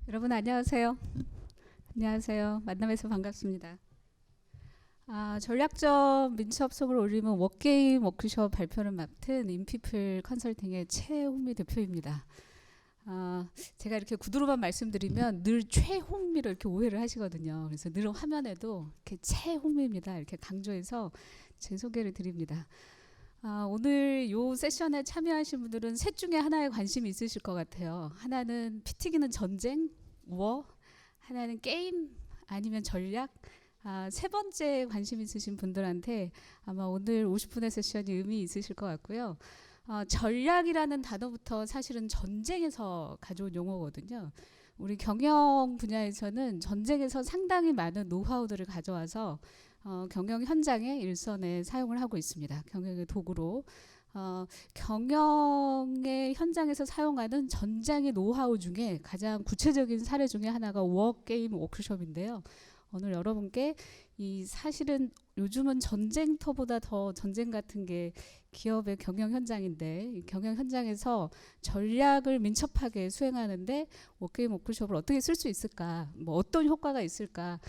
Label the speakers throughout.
Speaker 1: 여러분 안녕하세요. 안녕하세요. 만남에서 반갑습니다. 전략적 민첩성을 올리면 워게임 워크숍 발표를 맡은 인피플 컨설팅의 최홍미 대표입니다. 제가 이렇게 구두로만 말씀드리면 늘 최홍미로 이렇게 오해를 하시거든요. 그래서 늘 화면에도 이렇게 최홍미입니다. 이렇게 강조해서 제 소개를 드립니다. 오늘 요 세션에 참여하신 분들은 셋 중에 하나에 관심이 있으실 것 같아요. 하나는 피 튀기는 전쟁, 워, 하나는 게임, 아니면 전략. 세 번째 관심 있으신 분들한테 아마 오늘 50분의 세션이 의미 있으실 것 같고요. 전략이라는 단어부터 사실은 전쟁에서 가져온 용어거든요. 우리 경영 분야에서는 전쟁에서 상당히 많은 노하우들을 가져와서 경영 현장의 일선에 사용을 하고 있습니다. 경영의 도구로. 경영의 현장에서 사용하는 전장의 노하우 중에 가장 구체적인 사례 중에 하나가 워게임 워크숍인데요. 오늘 여러분께 이 사실은 요즘은 전쟁터보다 더 전쟁 같은 게 기업의 경영 현장인데, 이 경영 현장에서 전략을 민첩하게 수행하는데 워게임 워크숍을 어떻게 쓸 수 있을까, 뭐 어떤 효과가 있을까,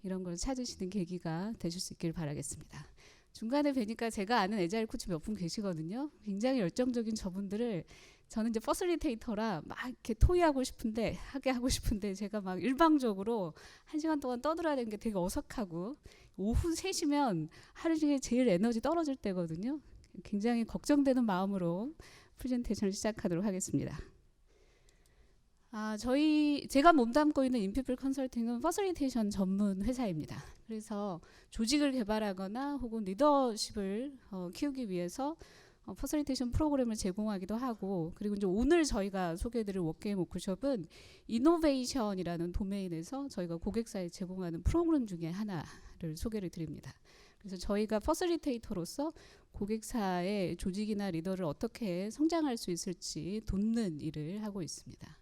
Speaker 1: 이런 걸 찾으시는 계기가 되실 수 있길 바라겠습니다. 중간에 뵈니까 제가 아는 애자일 코치 몇 분 계시거든요. 굉장히 열정적인 저분들을 저는 이제 퍼슬리테이터라 막 이렇게 토의하고 싶은데, 하게 하고 싶은데, 제가 막 일방적으로 1시간 동안 떠들어야 되는 게 되게 어색하고, 오후 3시면 하루 중에 제일 에너지 떨어질 때거든요. 굉장히 걱정되는 마음으로 프레젠테이션을 시작하도록 하겠습니다. 제가 몸담고 있는 인피플 컨설팅은 퍼슬리테이션 전문 회사입니다. 그래서 조직을 개발하거나 혹은 리더십을 키우기 위해서 퍼슬리테이션 프로그램을 제공하기도 하고, 그리고 이제 오늘 저희가 소개해드릴 워게임 워크숍은 이노베이션이라는 도메인에서 저희가 고객사에 제공하는 프로그램 중에 하나를 소개를 드립니다. 그래서 저희가 퍼슬리테이터로서 고객사의 조직이나 리더를 어떻게 성장할 수 있을지 돕는 일을 하고 있습니다.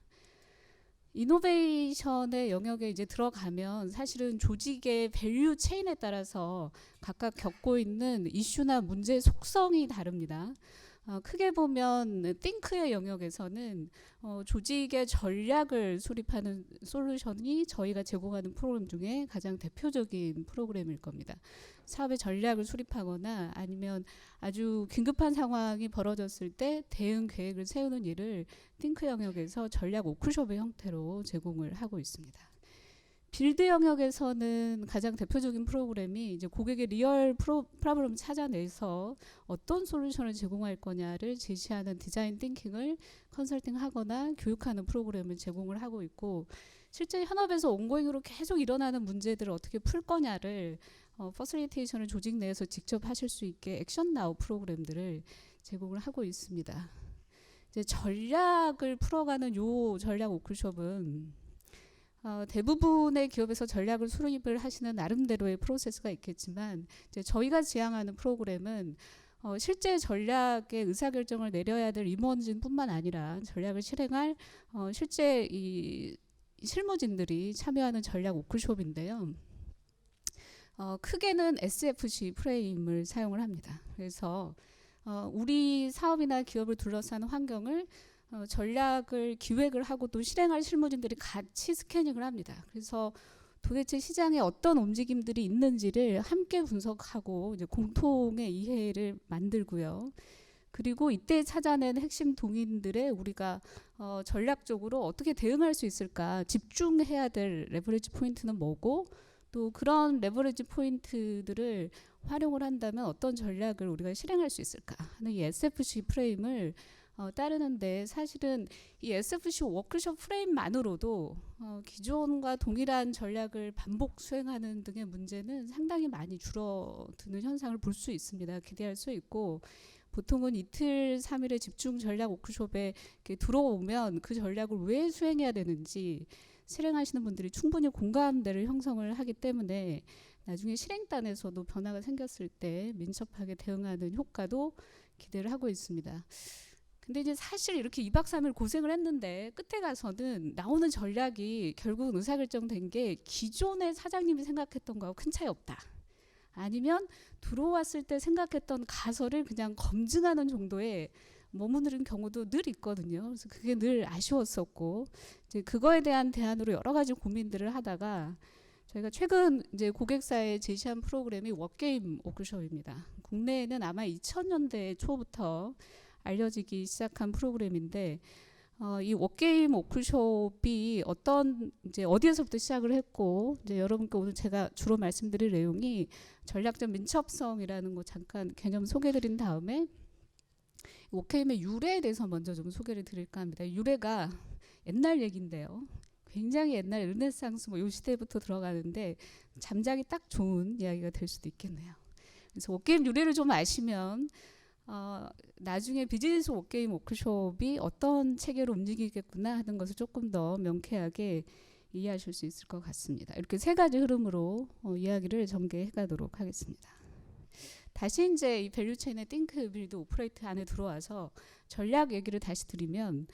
Speaker 1: 이노베이션의 영역에 이제 들어가면 사실은 조직의 밸류 체인에 따라서 각각 겪고 있는 이슈나 문제의 속성이 다릅니다. 크게 보면 띵크의 영역에서는 조직의 전략을 수립하는 솔루션이 저희가 제공하는 프로그램 중에 가장 대표적인 프로그램일 겁니다. 사업의 전략을 수립하거나 아니면 아주 긴급한 상황이 벌어졌을 때 대응 계획을 세우는 일을 띵크 영역에서 전략 워크숍의 형태로 제공을 하고 있습니다. 빌드 영역에서는 가장 대표적인 프로그램이 이제 고객의 리얼 프로블럼 찾아내서 어떤 솔루션을 제공할 거냐를 제시하는 디자인 띵킹을 컨설팅하거나 교육하는 프로그램을 제공을 하고 있고, 실제 현업에서 온고잉으로 계속 일어나는 문제들을 어떻게 풀 거냐를 퍼슬리테이션을 조직 내에서 직접 하실 수 있게 액션 나우 프로그램들을 제공을 하고 있습니다. 이제 전략을 풀어가는 요 전략 워크숍은 대부분의 기업에서 전략을 수립을 하시는 나름대로의 프로세스가 있겠지만, 이제 저희가 지향하는 프로그램은 실제 전략의 의사결정을 내려야 될 임원진뿐만 아니라 전략을 실행할 실제 이 실무진들이 참여하는 전략 워크숍인데요. 크게는 SFC 프레임을 사용을 합니다. 그래서 우리 사업이나 기업을 둘러싼 환경을 전략을 기획을 하고 또 실행할 실무진들이 같이 스캐닝을 합니다. 그래서 도대체 시장에 어떤 움직임들이 있는지를 함께 분석하고 이제 공통의 이해를 만들고요. 그리고 이때 찾아낸 핵심 동인들의 우리가 전략적으로 어떻게 대응할 수 있을까, 집중해야 될 레버리지 포인트는 뭐고, 또 그런 레버리지 포인트들을 활용을 한다면 어떤 전략을 우리가 실행할 수 있을까 하는 이 SFC 프레임을 따르는데, 사실은 이 SFC 워크숍 프레임만으로도 기존과 동일한 전략을 반복 수행하는 등의 문제는 상당히 많이 줄어드는 현상을 볼 수 있습니다. 기대할 수 있고, 보통은 이틀 3일의 집중 전략 워크숍에 들어오면 그 전략을 왜 수행해야 되는지 실행하시는 분들이 충분히 공감대를 형성을 하기 때문에 나중에 실행단에서도 변화가 생겼을 때 민첩하게 대응하는 효과도 기대를 하고 있습니다. 근데 이제 사실 이렇게 2박 3일 고생을 했는데 끝에 가서는 나오는 전략이 결국 의사결정된 게 기존의 사장님이 생각했던 거하고 큰 차이 없다. 아니면 들어왔을 때 생각했던 가설을 그냥 검증하는 정도의 머무는 경우도 늘 있거든요. 그래서 그게 늘 아쉬웠었고 이제 그거에 대한 대안으로 여러 가지 고민들을 하다가 저희가 최근 이제 고객사에 제시한 프로그램이 워게임 워크숍입니다. 국내에는 아마 2000년대 초부터 알려지기 시작한 프로그램인데 이 워게임 워크숍이 이제 어디에서부터 시작을 했고 이제 여러분께 오늘 제가 주로 말씀드릴 내용이 전략적 민첩성이라는 거 잠깐 개념 소개드린 다음에 워게임의 유래에 대해서 먼저 좀 소개를 드릴까 합니다. 유래가 옛날 얘기인데요. 굉장히 옛날 르네상스 이 시대부터 들어가는데 잠자기 딱 좋은 이야기가 될 수도 있겠네요. 그래서 워게임 유래를 좀 아시면 나중에 비즈니스 워게임 워크숍이 어떤 체계로 움직이겠구나 하는 것을 조금 더 명쾌하게 이해하실 수 있을 것 같습니다. 이렇게 세 가지 흐름으로 이야기를 전개해 가도록 하겠습니다. 다시 이제 이 밸류체인의 띵크, 빌드, 오퍼레이트 안에 들어와서 전략 얘기를 다시 드리면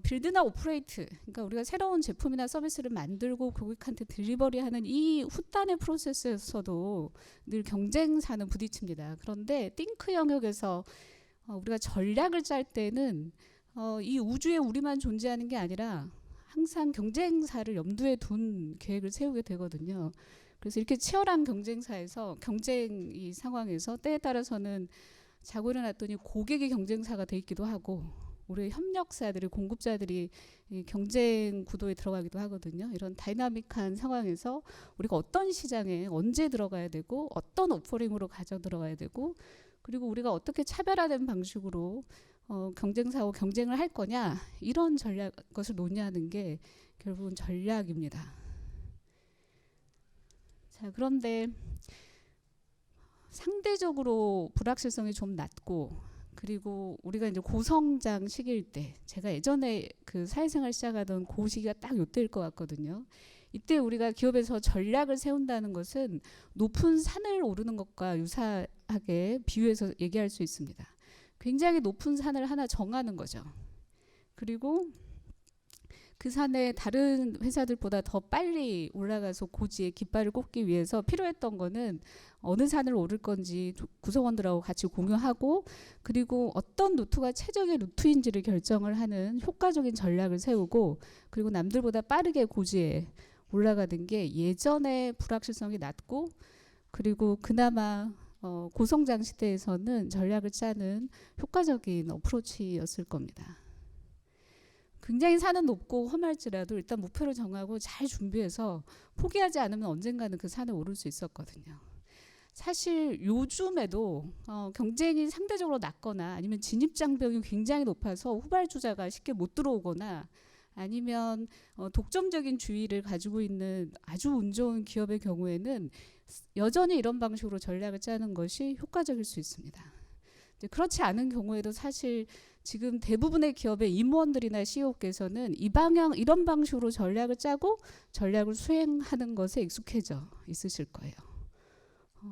Speaker 1: 빌드나 오퍼레이트, 그러니까 우리가 새로운 제품이나 서비스를 만들고 고객한테 딜리버리하는 이 후단의 프로세스에서도 늘 경쟁사는 부딪힙니다. 그런데 띵크 영역에서 우리가 전략을 짤 때는 이 우주에 우리만 존재하는 게 아니라 항상 경쟁사를 염두에 둔 계획을 세우게 되거든요. 그래서 이렇게 치열한 경쟁사에서 경쟁 이 상황에서 때에 따라서는 자고 일어났더니 고객이 경쟁사가 돼 있기도 하고 우리 협력사들이 공급자들이 이 경쟁 구도에 들어가기도 하거든요. 이런 다이나믹한 상황에서 우리가 어떤 시장에 언제 들어가야 되고 어떤 오퍼링으로 가져 들어가야 되고 그리고 우리가 어떻게 차별화된 방식으로 경쟁사하고 경쟁을 할 거냐 이런 것을 논의하는 게 결국은 전략입니다. 자, 그런데 상대적으로 불확실성이 좀 낮고 그리고 우리가 이제 고성장 시기일 때 제가 예전에 그 사회생활 시작하던 그 시기가 딱 요때일 것 같거든요. 이때 우리가 기업에서 전략을 세운다는 것은 높은 산을 오르는 것과 유사하게 비유해서 얘기할 수 있습니다. 굉장히 높은 산을 하나 정하는 거죠. 그리고 그 산에 다른 회사들보다 더 빨리 올라가서 고지에 깃발을 꽂기 위해서 필요했던 거는 어느 산을 오를 건지 구성원들하고 같이 공유하고 그리고 어떤 루트가 최적의 루트인지를 결정을 하는 효과적인 전략을 세우고 그리고 남들보다 빠르게 고지에 올라가는 게 예전에 불확실성이 낮고 그리고 그나마 고성장 시대에서는 전략을 짜는 효과적인 어프로치였을 겁니다. 굉장히 산은 높고 험할지라도 일단 목표를 정하고 잘 준비해서 포기하지 않으면 언젠가는 그 산에 오를 수 있었거든요. 사실 요즘에도 경쟁이 상대적으로 낮거나 아니면 진입장벽이 굉장히 높아서 후발주자가 쉽게 못 들어오거나 아니면 독점적인 주의를 가지고 있는 아주 운 좋은 기업의 경우에는 여전히 이런 방식으로 전략을 짜는 것이 효과적일 수 있습니다. 그렇지 않은 경우에도 사실 지금 대부분의 기업의 임원들이나 CEO께서는 이런 방식으로 전략을 짜고 전략을 수행하는 것에 익숙해져 있으실 거예요.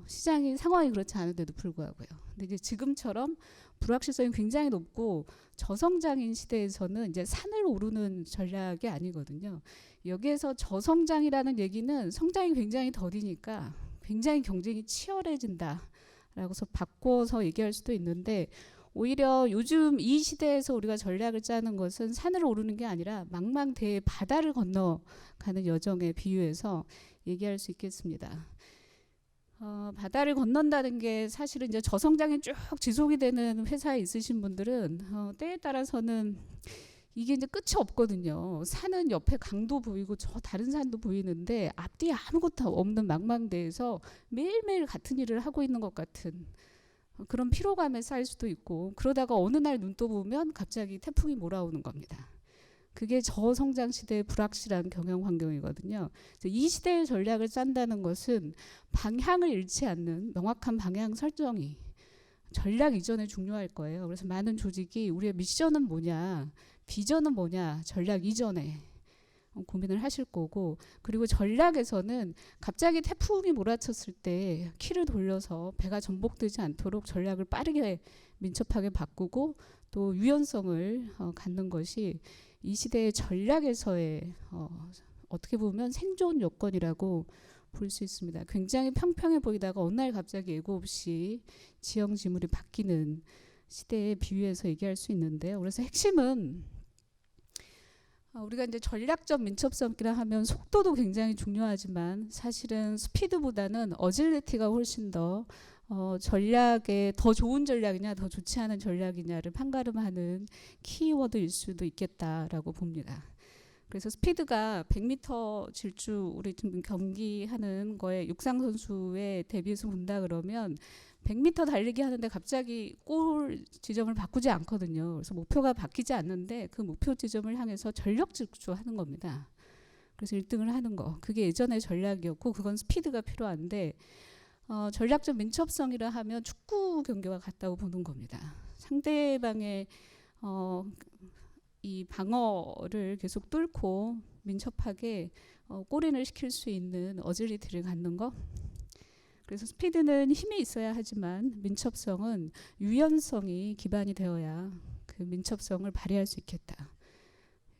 Speaker 1: 시장이 상황이 그렇지 않은데도 불구하고요. 근데 이제 지금처럼 불확실성이 굉장히 높고 저성장인 시대에서는 이제 산을 오르는 전략이 아니거든요. 여기에서 저성장이라는 얘기는 성장이 굉장히 더디니까 굉장히 경쟁이 치열해진다라고서 바꿔서 얘기할 수도 있는데 오히려 요즘 이 시대에서 우리가 전략을 짜는 것은 산을 오르는 게 아니라 망망대해 바다를 건너가는 여정에 비유해서 얘기할 수 있겠습니다. 바다를 건넌다는 게 사실은 이제 저성장이 쭉 지속이 되는 회사에 있으신 분들은 때에 따라서는 이게 이제 끝이 없거든요. 산은 옆에 강도 보이고 저 다른 산도 보이는데 앞뒤에 아무것도 없는 망망대해에서 매일매일 같은 일을 하고 있는 것 같은 그런 피로감에 쌓일 수도 있고 그러다가 어느 날 눈 떠보면 갑자기 태풍이 몰아오는 겁니다. 그게 저성장 시대의 불확실한 경영 환경이거든요. 이 시대의 전략을 짠다는 것은 방향을 잃지 않는 명확한 방향 설정이 전략 이전에 중요할 거예요. 그래서 많은 조직이 우리의 미션은 뭐냐, 비전은 뭐냐, 전략 이전에 고민을 하실 거고 그리고 전략에서는 갑자기 태풍이 몰아쳤을 때 키를 돌려서 배가 전복되지 않도록 전략을 빠르게 민첩하게 바꾸고 또 유연성을 갖는 것이 이 시대의 전략에서의 어떻게 보면 생존 요건이라고 볼 수 있습니다. 굉장히 평평해 보이다가 어느 날 갑자기 예고 없이 지형지물이 바뀌는 시대에 비유해서 얘기할 수 있는데요. 그래서 핵심은 우리가 이제 전략적 민첩성이라 하면 속도도 굉장히 중요하지만 사실은 스피드보다는 어질리티가 훨씬 더 전략에 더 좋은 전략이냐 더 좋지 않은 전략이냐를 판가름하는 키워드일 수도 있겠다라고 봅니다. 그래서 스피드가 100m 질주 우리 지금 경기하는 거에 육상 선수에 대비해서 본다 그러면 100m 달리기 하는데 갑자기 골 지점을 바꾸지 않거든요. 그래서 목표가 바뀌지 않는데 그 목표 지점을 향해서 전력 질주하는 겁니다. 그래서 1등을 하는 거. 그게 예전의 전략이었고 그건 스피드가 필요한데 전략적 민첩성이라 하면 축구 경기와 같다고 보는 겁니다. 상대방의 이 방어를 계속 뚫고 민첩하게 골인을 시킬 수 있는 어질리티를 갖는 거. 그래서 스피드는 힘이 있어야 하지만 민첩성은 유연성이 기반이 되어야 그 민첩성을 발휘할 수 있겠다.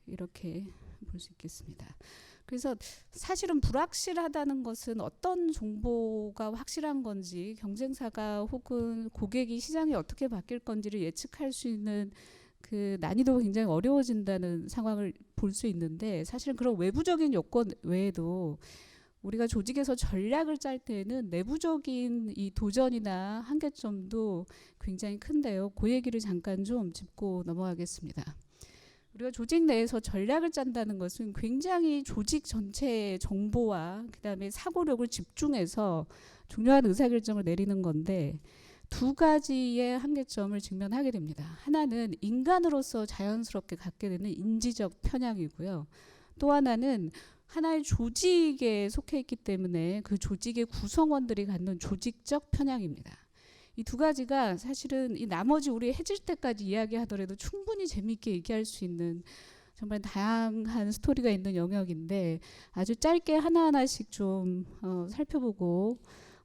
Speaker 1: 이렇게 볼 수 있겠습니다. 그래서 사실은 불확실하다는 것은 어떤 정보가 확실한 건지 경쟁사가 혹은 고객이 시장이 어떻게 바뀔 건지를 예측할 수 있는 그 난이도가 굉장히 어려워진다는 상황을 볼 수 있는데 사실은 그런 외부적인 요건 외에도 우리가 조직에서 전략을 짤 때는 내부적인 이 도전이나 한계점도 굉장히 큰데요. 그 얘기를 잠깐 좀 짚고 넘어가겠습니다. 우리가 조직 내에서 전략을 짠다는 것은 굉장히 조직 전체의 정보와 그다음에 사고력을 집중해서 중요한 의사결정을 내리는 건데 두 가지의 한계점을 직면하게 됩니다. 하나는 인간으로서 자연스럽게 갖게 되는 인지적 편향이고요. 또 하나는 하나의 조직에 속해 있기 때문에 그 조직의 구성원들이 갖는 조직적 편향입니다. 이 두 가지가 사실은 이 나머지 우리 해질 때까지 이야기하더라도 충분히 재미있게 얘기할 수 있는 정말 다양한 스토리가 있는 영역인데 아주 짧게 하나하나씩 좀 살펴보고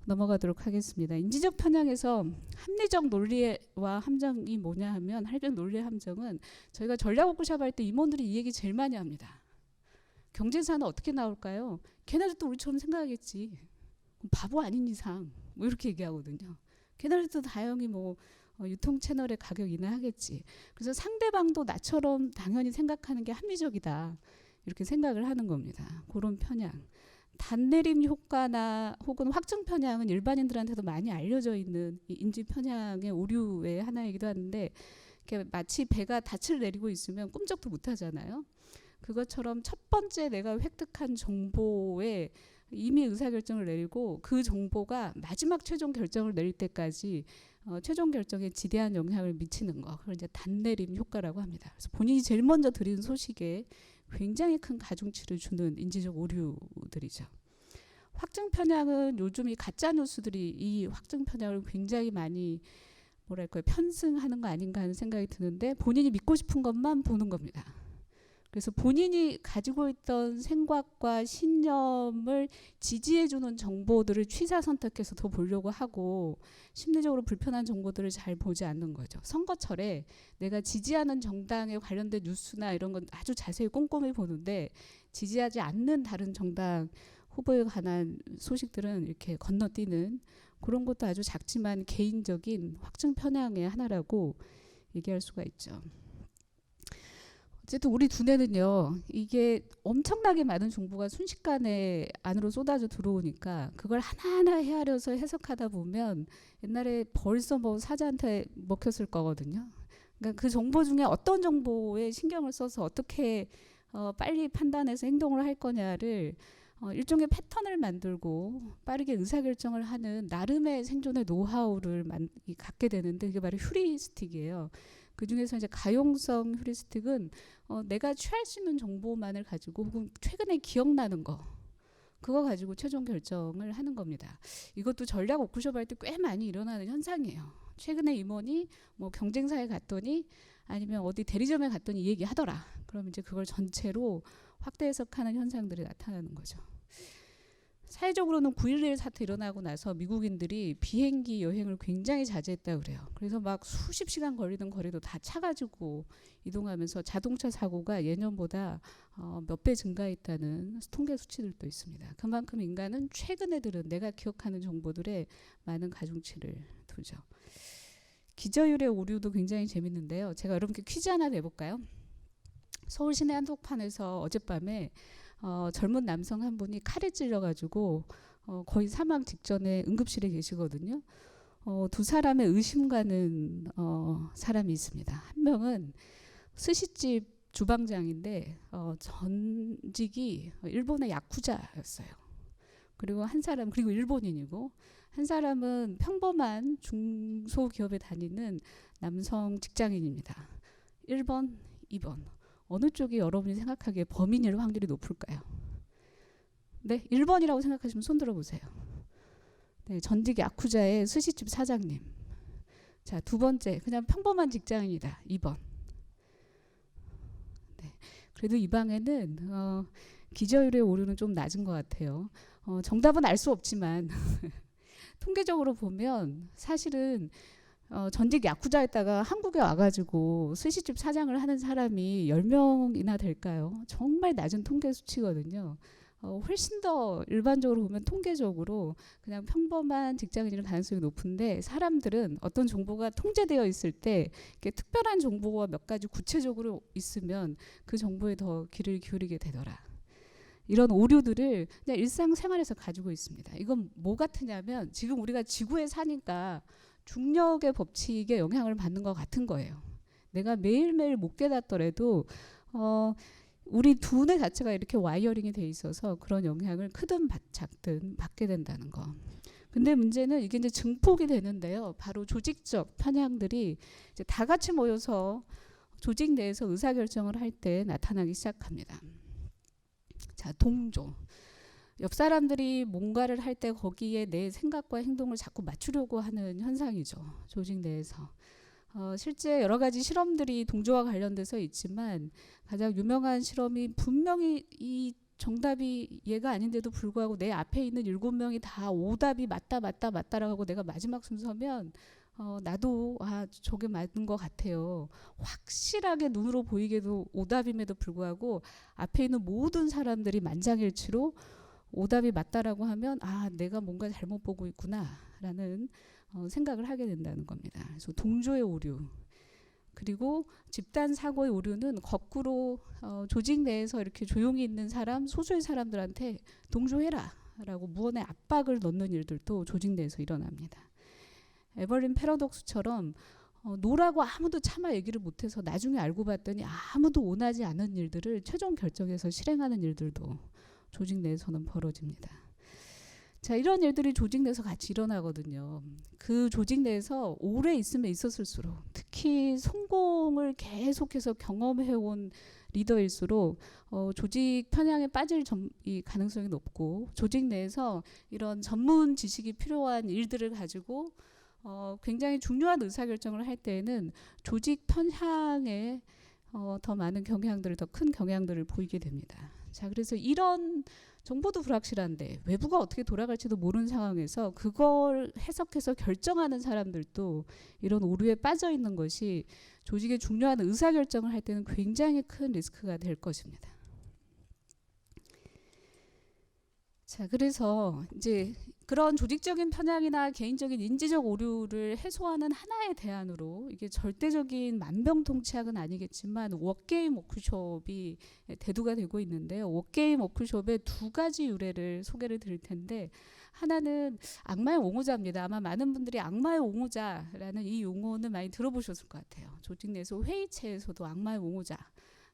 Speaker 1: 넘어가도록 하겠습니다. 인지적 편향에서 합리적 논리와 함정이 뭐냐 하면 합리적 논리의 함정은 저희가 전략 워크숍 할 때 임원들이 이 얘기 제일 많이 합니다. 경쟁사는 어떻게 나올까요? 걔네들도 우리처럼 생각하겠지. 바보 아닌 이상 뭐 이렇게 얘기하거든요. 걔네들도 다행히 유통 채널의 가격 인하하겠지. 그래서 상대방도 나처럼 당연히 생각하는 게 합리적이다. 이렇게 생각을 하는 겁니다. 그런 편향. 단내림 효과나 혹은 확증 편향은 일반인들한테도 많이 알려져 있는 이 인지 편향의 오류의 하나이기도 한데 마치 배가 닻을 내리고 있으면 꿈쩍도 못 하잖아요. 그것처럼 첫 번째 내가 획득한 정보에 이미 의사결정을 내리고 그 정보가 마지막 최종 결정을 내릴 때까지 최종 결정에 지대한 영향을 미치는 거. 그걸 이제 단내림 효과라고 합니다. 그래서 본인이 제일 먼저 들은 소식에 굉장히 큰 가중치를 주는 인지적 오류들이죠. 확증 편향은 요즘 이 가짜 뉴스들이 이 확증 편향을 굉장히 많이 편승하는 거 아닌가 하는 생각이 드는데 본인이 믿고 싶은 것만 보는 겁니다. 그래서 본인이 가지고 있던 생각과 신념을 지지해주는 정보들을 취사 선택해서 더 보려고 하고 심리적으로 불편한 정보들을 잘 보지 않는 거죠. 선거철에 내가 지지하는 정당에 관련된 뉴스나 이런 건 아주 자세히 꼼꼼히 보는데 지지하지 않는 다른 정당 후보에 관한 소식들은 이렇게 건너뛰는 그런 것도 아주 작지만 개인적인 확증 편향의 하나라고 얘기할 수가 있죠. 어쨌든 우리 두뇌는요. 이게 엄청나게 많은 정보가 순식간에 안으로 쏟아져 들어오니까 그걸 하나하나 헤아려서 해석하다 보면 옛날에 벌써 사자한테 먹혔을 거거든요. 그러니까 그 정보 중에 어떤 정보에 신경을 써서 어떻게 빨리 판단해서 행동을 할 거냐를 일종의 패턴을 만들고 빠르게 의사결정을 하는 나름의 생존의 노하우를 갖게 되는데 그게 바로 휴리스틱이에요. 그 중에서 이제 가용성 휴리스틱은 내가 취할 수 있는 정보만을 가지고 혹은 최근에 기억나는 거 그거 가지고 최종 결정을 하는 겁니다. 이것도 전략 워크숍 할 때 꽤 많이 일어나는 현상이에요. 최근에 임원이 경쟁사에 갔더니 아니면 어디 대리점에 갔더니 이 얘기 하더라. 그럼 이제 그걸 전체로 확대 해석하는 현상들이 나타나는 거죠. 사회적으로는 9.11 사태 일어나고 나서 미국인들이 비행기 여행을 굉장히 자제했다고 그래요. 그래서 수십 시간 걸리는 거리도 다 차 가지고 이동하면서 자동차 사고가 예년보다 몇 배 증가했다는 통계 수치들도 있습니다. 그만큼 인간은 최근에 들은 내가 기억하는 정보들에 많은 가중치를 두죠. 기저율의 오류도 굉장히 재밌는데요. 제가 여러분께 퀴즈 하나 내볼까요? 서울 시내 한복판에서 어젯밤에 젊은 남성 한 분이 칼에 찔려가지고 거의 사망 직전에 응급실에 계시거든요. 두 사람의 의심 가는 사람이 있습니다. 한 명은 스시집 주방장인데 전직이 일본의 야쿠자였어요. 그리고 한 사람, 그리고 일본인이고, 한 사람은 평범한 중소기업에 다니는 남성 직장인입니다. 1번, 2번. 어느 쪽이 여러분이 생각하기에 범인일 확률이 높을까요? 네, 1번이라고 생각하시면 손 들어보세요. 네, 전직 야쿠자의 스시집 사장님. 자, 두 번째, 그냥 평범한 직장인이다. 2번. 네, 그래도 이 방에는 기저율의 오류는 좀 낮은 것 같아요. 정답은 알 수 없지만 통계적으로 보면 사실은 전직 야쿠자였다가 한국에 와가지고 스시집 사장을 하는 사람이 10명이나 될까요? 정말 낮은 통계 수치거든요. 훨씬 더 일반적으로 보면 통계적으로 그냥 평범한 직장인일 가능성이 높은데, 사람들은 어떤 정보가 통제되어 있을 때 이렇게 특별한 정보가 몇 가지 구체적으로 있으면 그 정보에 더 귀를 기울이게 되더라. 이런 오류들을 그냥 일상생활에서 가지고 있습니다. 이건 뭐 같으냐면 지금 우리가 지구에 사니까 중력의 법칙에 영향을 받는 것 같은 거예요. 내가 매일매일 못 깨닫더라도 우리 두뇌 자체가 이렇게 와이어링이 돼 있어서 그런 영향을 크든 작든 받게 된다는 거. 근데 문제는 이게 이제 증폭이 되는데요. 바로 조직적 편향들이 이제 다 같이 모여서 조직 내에서 의사결정을 할 때 나타나기 시작합니다. 자, 동조. 옆 사람들이 뭔가를 할 때 거기에 내 생각과 행동을 자꾸 맞추려고 하는 현상이죠. 조직 내에서. 실제 여러 가지 실험들이 동조와 관련돼서 있지만 가장 유명한 실험이, 분명히 이 정답이 얘가 아닌데도 불구하고 내 앞에 있는 7명이 다 오답이 맞다라고 하고 내가 마지막 순서면 나도 저게 맞는 것 같아요. 확실하게 눈으로 보이게도 오답임에도 불구하고 앞에 있는 모든 사람들이 만장일치로 오답이 맞다라고 하면 내가 뭔가 잘못 보고 있구나라는 생각을 하게 된다는 겁니다. 그래서 동조의 오류, 그리고 집단 사고의 오류는 거꾸로 조직 내에서 이렇게 조용히 있는 사람, 소수의 사람들한테 동조해라라고 무언의 압박을 넣는 일들도 조직 내에서 일어납니다. 에버린 패러독스처럼 노라고 아무도 차마 얘기를 못해서 나중에 알고 봤더니 아무도 원하지 않은 일들을 최종 결정해서 실행하는 일들도 조직 내에서는 벌어집니다. 자, 이런 일들이 조직 내에서 같이 일어나거든요. 그 조직 내에서 오래 있으면 있었을수록, 특히 성공을 계속해서 경험해온 리더일수록 조직 편향에 빠질 이 가능성이 높고, 조직 내에서 이런 전문 지식이 필요한 일들을 가지고 굉장히 중요한 의사결정을 할 때에는 조직 편향에 더 많은 경향들을, 더 큰 경향들을 보이게 됩니다. 자, 그래서 이런 정보도 불확실한데 외부가 어떻게 돌아갈지도 모르는 상황에서 그걸 해석해서 결정하는 사람들도 이런 오류에 빠져 있는 것이 조직의 중요한 의사결정을 할 때는 굉장히 큰 리스크가 될 것입니다. 자, 그래서 이제 그런 조직적인 편향이나 개인적인 인지적 오류를 해소하는 하나의 대안으로, 이게 절대적인 만병통치약은 아니겠지만 워게임 워크숍이 대두가 되고 있는데요. 워게임 워크숍의 두 가지 유래를 소개를 드릴 텐데, 하나는 악마의 옹호자입니다. 아마 많은 분들이 악마의 옹호자라는 이 용어는 많이 들어보셨을 것 같아요. 조직 내에서 회의체에서도 악마의 옹호자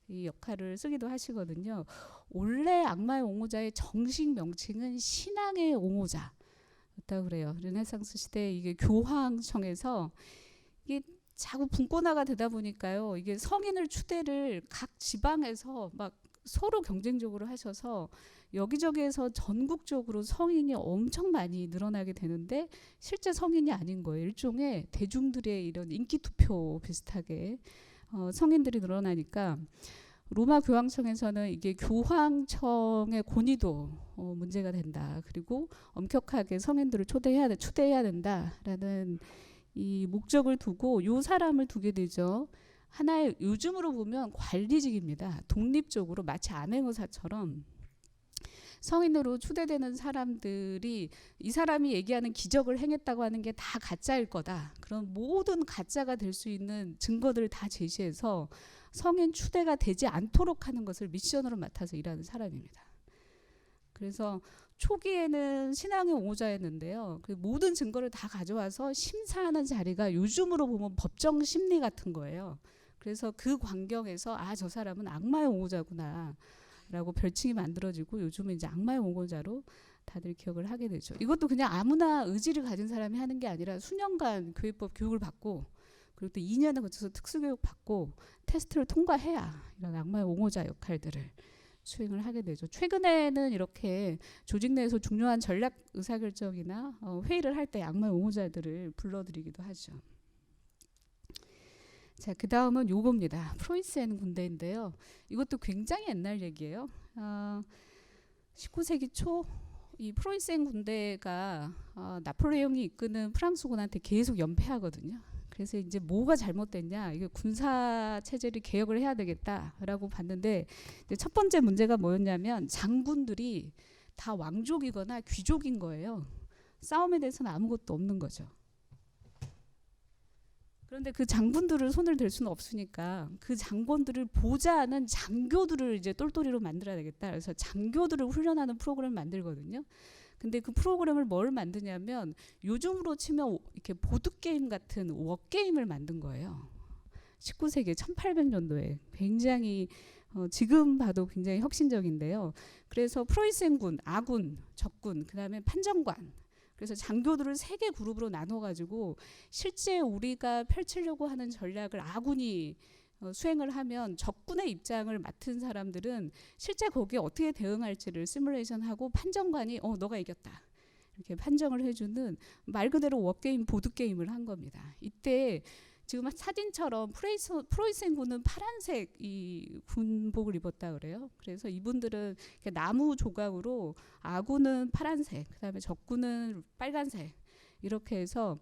Speaker 1: 이 역할을 쓰기도 하시거든요. 원래 악마의 옹호자의 정식 명칭은 신앙의 옹호자였다고 그래요. 르네상스 시대에 이게 교황청에서 이게 자꾸 분권화가 되다 보니까요. 이게 성인을 추대를 각 지방에서 막 서로 경쟁적으로 하셔서 여기저기에서 전국적으로 성인이 엄청 많이 늘어나게 되는데 실제 성인이 아닌 거예요. 일종의 대중들의 이런 인기 투표 비슷하게 성인들이 늘어나니까 로마 교황청에서는 이게 교황청의 권위도 문제가 된다. 그리고 엄격하게 성인들을 추대해야 된다라는 이 목적을 두고 이 사람을 두게 되죠. 하나의, 요즘으로 보면 관리직입니다. 독립적으로 마치 암행의사처럼 성인으로 추대되는 사람들이 이 사람이 얘기하는 기적을 행했다고 하는 게 다 가짜일 거다. 그런 모든 가짜가 될 수 있는 증거들을 다 제시해서 성인 추대가 되지 않도록 하는 것을 미션으로 맡아서 일하는 사람입니다. 그래서 초기에는 신앙의 옹호자였는데요. 그 모든 증거를 다 가져와서 심사하는 자리가 요즘으로 보면 법정 심리 같은 거예요. 그래서 그 광경에서 저 사람은 악마의 옹호자구나 라고 별칭이 만들어지고 요즘은 이제 악마의 옹호자로 다들 기억을 하게 되죠. 이것도 그냥 아무나 의지를 가진 사람이 하는 게 아니라 수년간 교회법 교육을 받고 그리고 또 2년에 거쳐서 특수교육 받고 테스트를 통과해야 이런 악마의 옹호자 역할들을 수행을 하게 되죠. 최근에는 이렇게 조직 내에서 중요한 전략 의사결정이나 회의를 할 때 악마의 옹호자들을 불러들이기도 하죠. 자, 그 다음은 요겁니다. 프로이센 군대인데요. 이것도 굉장히 옛날 얘기예요. 19세기 초 이 프로이센 군대가 나폴레옹이 이끄는 프랑스군한테 계속 연패하거든요. 그래서 이제 뭐가 잘못됐냐, 이게 군사 체제를 개혁을 해야 되겠다라고 봤는데 이제 첫 번째 문제가 뭐였냐면 장군들이 다 왕족이거나 귀족인 거예요. 싸움에 대해서는 아무것도 없는 거죠. 그런데 그 장군들을 손을 댈 수는 없으니까 그 장군들을 보좌하는 장교들을 이제 똘똘이로 만들어야 되겠다. 그래서 장교들을 훈련하는 프로그램을 만들거든요. 근데 그 프로그램을 뭘 만드냐면 요즘으로 치면 이렇게 보드게임 같은 워게임을 만든 거예요. 19세기 1800년도에 굉장히 지금 봐도 굉장히 혁신적인데요. 그래서 프로이센군, 아군, 적군, 그 다음에 판정관, 그래서 장교들을 3개 그룹으로 나눠가지고 실제 우리가 펼치려고 하는 전략을 아군이 수행을 하면 적군의 입장을 맡은 사람들은 실제 거기에 어떻게 대응할지를 시뮬레이션하고 판정관이 너가 이겼다 이렇게 판정을 해주는 말 그대로 워게임, 보드게임을 한 겁니다. 이때 지금 사진처럼 프로이센 군은 파란색 이 군복을 입었다 그래요. 그래서 이분들은 나무 조각으로 아군은 파란색, 그다음에 적군은 빨간색 이렇게 해서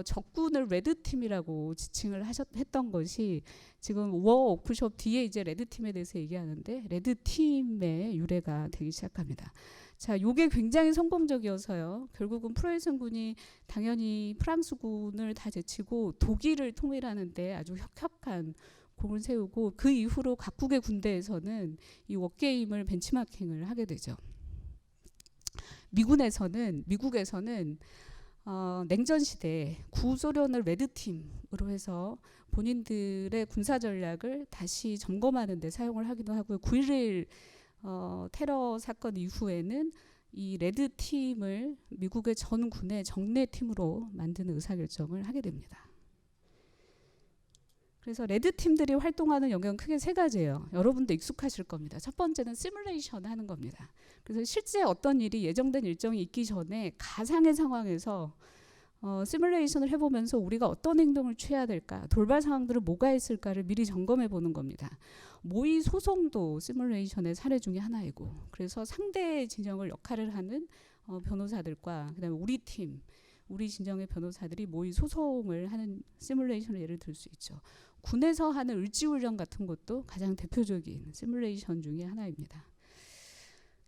Speaker 1: 적군을 레드팀이라고 지칭을 했던 것이 지금 워 워크숍 뒤에 이제 레드팀에 대해서 얘기하는데 레드팀의 유래가 되기 시작합니다. 자, 요게 굉장히 성공적이어서요. 결국은 프로이센 군이 당연히 프랑스군을 다 제치고 독일을 통일하는데 아주 혁혁한 공을 세우고 그 이후로 각국의 군대에서는 이 워게임을 벤치마킹을 하게 되죠. 미국에서는 냉전 시대에 구소련을 레드팀으로 해서 본인들의 군사 전략을 다시 점검하는 데 사용을 하기도 하고요. 9.11 테러 사건 이후에는 이 레드팀을 미국의 전 군의 정례팀으로 만드는 의사결정을 하게 됩니다. 그래서 레드팀들이 활동하는 영역은 크게 3가지예요. 여러분도 익숙하실 겁니다. 첫 번째는 시뮬레이션 하는 겁니다. 그래서 실제 어떤 일이 예정된 일정이 있기 전에 가상의 상황에서 시뮬레이션을 해보면서 우리가 어떤 행동을 취해야 될까, 돌발 상황들은 뭐가 있을까를 미리 점검해 보는 겁니다. 모의 소송도 시뮬레이션의 사례 중에 하나이고, 그래서 상대 진영을 역할을 하는 변호사들과 그다음에 우리 진영의 변호사들이 모의 소송을 하는 시뮬레이션을 예를 들 수 있죠. 군에서 하는 을지훈련 같은 것도 가장 대표적인 시뮬레이션 중에 하나입니다.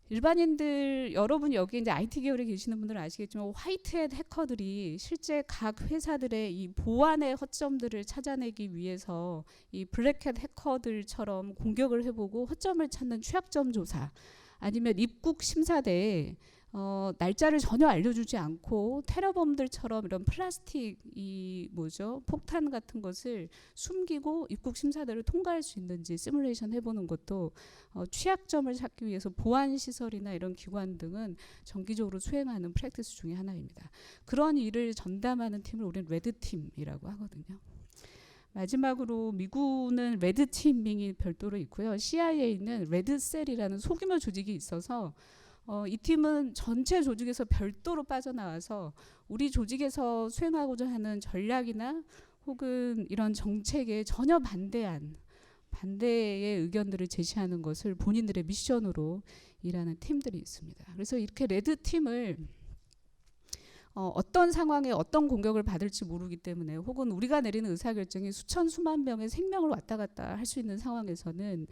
Speaker 1: 일반인들, 여러분 여기 이제 IT 계열에 계시는 분들은 아시겠지만 화이트햇 해커들이 실제 각 회사들의 이 보안의 허점들을 찾아내기 위해서 이 블랙햇 해커들처럼 공격을 해보고 허점을 찾는 취약점 조사, 아니면 입국 심사대에 날짜를 전혀 알려주지 않고 테러범들처럼 이런 플라스틱 폭탄 같은 것을 숨기고 입국 심사대를 통과할 수 있는지 시뮬레이션 해보는 것도 취약점을 찾기 위해서 보안 시설이나 이런 기관 등은 정기적으로 수행하는 프랙티스 중에 하나입니다. 그런 일을 전담하는 팀을 우리는 레드팀이라고 하거든요. 마지막으로 미군은 레드팀이 별도로 있고요. CIA는 레드셀이라는 소규모 조직이 있어서 이 팀은 전체 조직에서 별도로 빠져나와서 우리 조직에서 수행하고자 하는 전략이나 혹은 이런 정책에 전혀 반대의 의견들을 제시하는 것을 본인들의 미션으로 일하는 팀들이 있습니다. 그래서 이렇게 레드팀을 어떤 상황에 어떤 공격을 받을지 모르기 때문에 혹은 우리가 내리는 의사결정이 수천 수만 명의 생명을 왔다 갔다 할 수 있는 상황에서는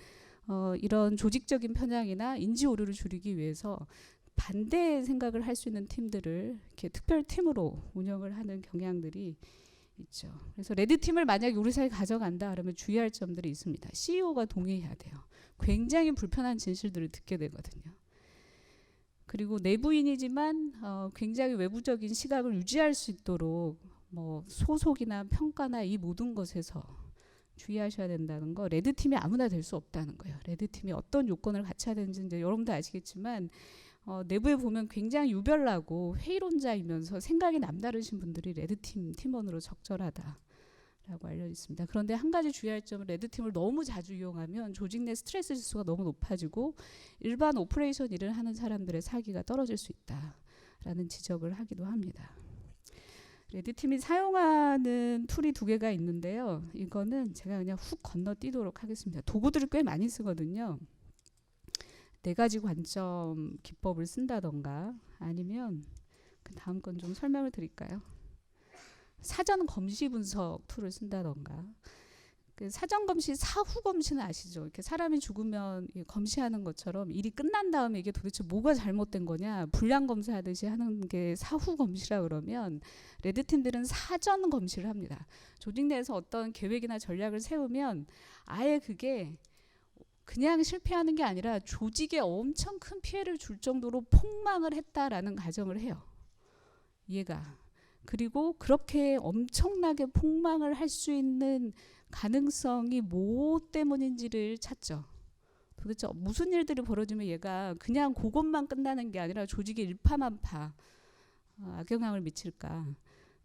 Speaker 1: 이런 조직적인 편향이나 인지 오류를 줄이기 위해서 반대 생각을 할 수 있는 팀들을 이렇게 특별팀으로 운영을 하는 경향들이 있죠. 그래서 레드팀을 만약에 우리 사회에 가져간다 그러면 주의할 점들이 있습니다. CEO가 동의해야 돼요. 굉장히 불편한 진실들을 듣게 되거든요. 그리고 내부인이지만 굉장히 외부적인 시각을 유지할 수 있도록 뭐 소속이나 평가나 이 모든 것에서 주의하셔야 된다는 거. 레드팀이 아무나 될 수 없다는 거예요. 레드팀이 어떤 요건을 갖춰야 되는지 이제 여러분도 아시겠지만 내부에 보면 굉장히 유별나고 회의론자이면서 생각이 남다르신 분들이 레드팀 팀원으로 적절하다라고 알려져 있습니다. 그런데 한 가지 주의할 점은 레드팀을 너무 자주 이용하면 조직 내 스트레스 지수가 너무 높아지고 일반 오퍼레이션 일을 하는 사람들의 사기가 떨어질 수 있다라는 지적을 하기도 합니다. 레드팀이 사용하는 툴이 2개가 있는데요. 이거는 제가 그냥 훅 건너뛰도록 하겠습니다. 도구들을 꽤 많이 쓰거든요. 4가지 관점 기법을 쓴다던가 아니면 그 다음 건 좀 설명을 드릴까요? 사전 검시 분석 툴을 쓴다던가. 그 사전 검시, 사후 검시는 아시죠? 이렇게 사람이 죽으면 검시하는 것처럼 일이 끝난 다음에 이게 도대체 뭐가 잘못된 거냐 불량 검사하듯이 하는 게 사후 검시라 그러면 레드팀들은 사전 검시를 합니다. 조직 내에서 어떤 계획이나 전략을 세우면 아예 그게 그냥 실패하는 게 아니라 조직에 엄청 큰 피해를 줄 정도로 폭망을 했다라는 가정을 해요. 얘가. 그리고 그렇게 엄청나게 폭망을 할 수 있는 가능성이 뭐 때문인지를 찾죠. 도대체 무슨 일들이 벌어지면 얘가 그냥 그것만 끝나는 게 아니라 조직에 일파만파 악영향을 미칠까.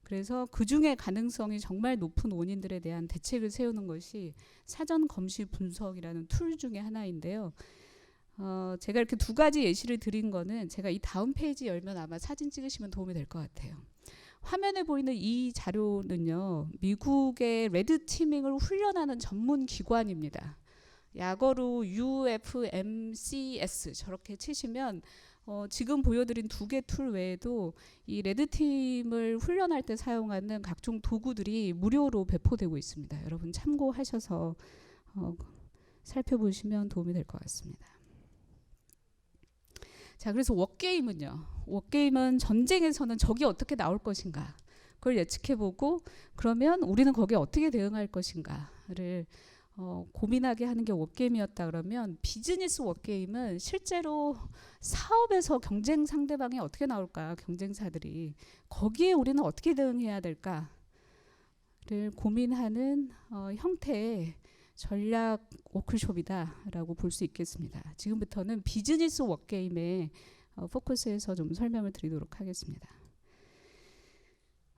Speaker 1: 그래서 그중에 가능성이 정말 높은 원인들에 대한 대책을 세우는 것이 사전 검시 분석이라는 툴 중에 하나인데요. 제가 이렇게 2가지 예시를 드린 거는 제가 이 다음 페이지 열면 아마 사진 찍으시면 도움이 될 것 같아요. 화면에 보이는 이 자료는요. 미국의 레드티밍을 훈련하는 전문 기관입니다. 약어로 UFMCS 저렇게 치시면 지금 보여드린 2개 툴 외에도 이 레드팀을 훈련할 때 사용하는 각종 도구들이 무료로 배포되고 있습니다. 여러분 참고하셔서 살펴보시면 도움이 될 것 같습니다. 자, 그래서 워게임은요. 워게임은 전쟁에서는 적이 어떻게 나올 것인가 그걸 예측해보고 그러면 우리는 거기에 어떻게 대응할 것인가를 고민하게 하는 게 워게임이었다 그러면 비즈니스 워게임은 실제로 사업에서 경쟁 상대방이 어떻게 나올까 경쟁사들이 거기에 우리는 어떻게 대응해야 될까를 고민하는 형태의 전략 워크숍이다라고 볼 수 있겠습니다. 지금부터는 비즈니스 워게임에 포커스해서 좀 설명을 드리도록 하겠습니다.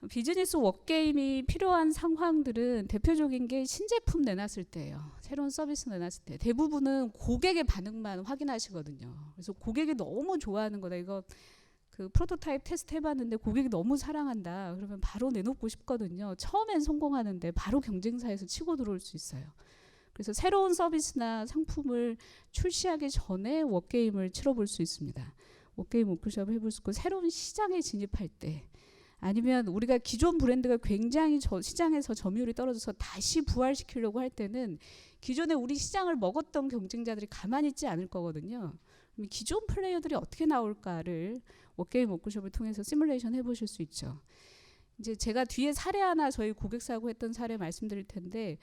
Speaker 1: 비즈니스 워게임이 필요한 상황들은 대표적인 게 신제품 내놨을 때예요. 새로운 서비스 내놨을 때 대부분은 고객의 반응만 확인하시거든요. 그래서 고객이 너무 좋아하는 거다. 이거 그 프로토타입 테스트 해봤는데 고객이 너무 사랑한다. 그러면 바로 내놓고 싶거든요. 처음엔 성공하는데 바로 경쟁사에서 치고 들어올 수 있어요. 그래서 새로운 서비스나 상품을 출시하기 전에 워게임을 치러볼 수 있습니다. 워게임 워크숍을 해볼 수 있고 새로운 시장에 진입할 때 아니면 우리가 기존 브랜드가 굉장히 시장에서 점유율이 떨어져서 다시 부활시키려고 할 때는 기존에 우리 시장을 먹었던 경쟁자들이 가만히 있지 않을 거거든요. 기존 플레이어들이 어떻게 나올까를 워게임 워크숍을 통해서 시뮬레이션 해보실 수 있죠. 이제 제가 뒤에 사례 하나 저희 고객사하고 했던 사례 말씀드릴 텐데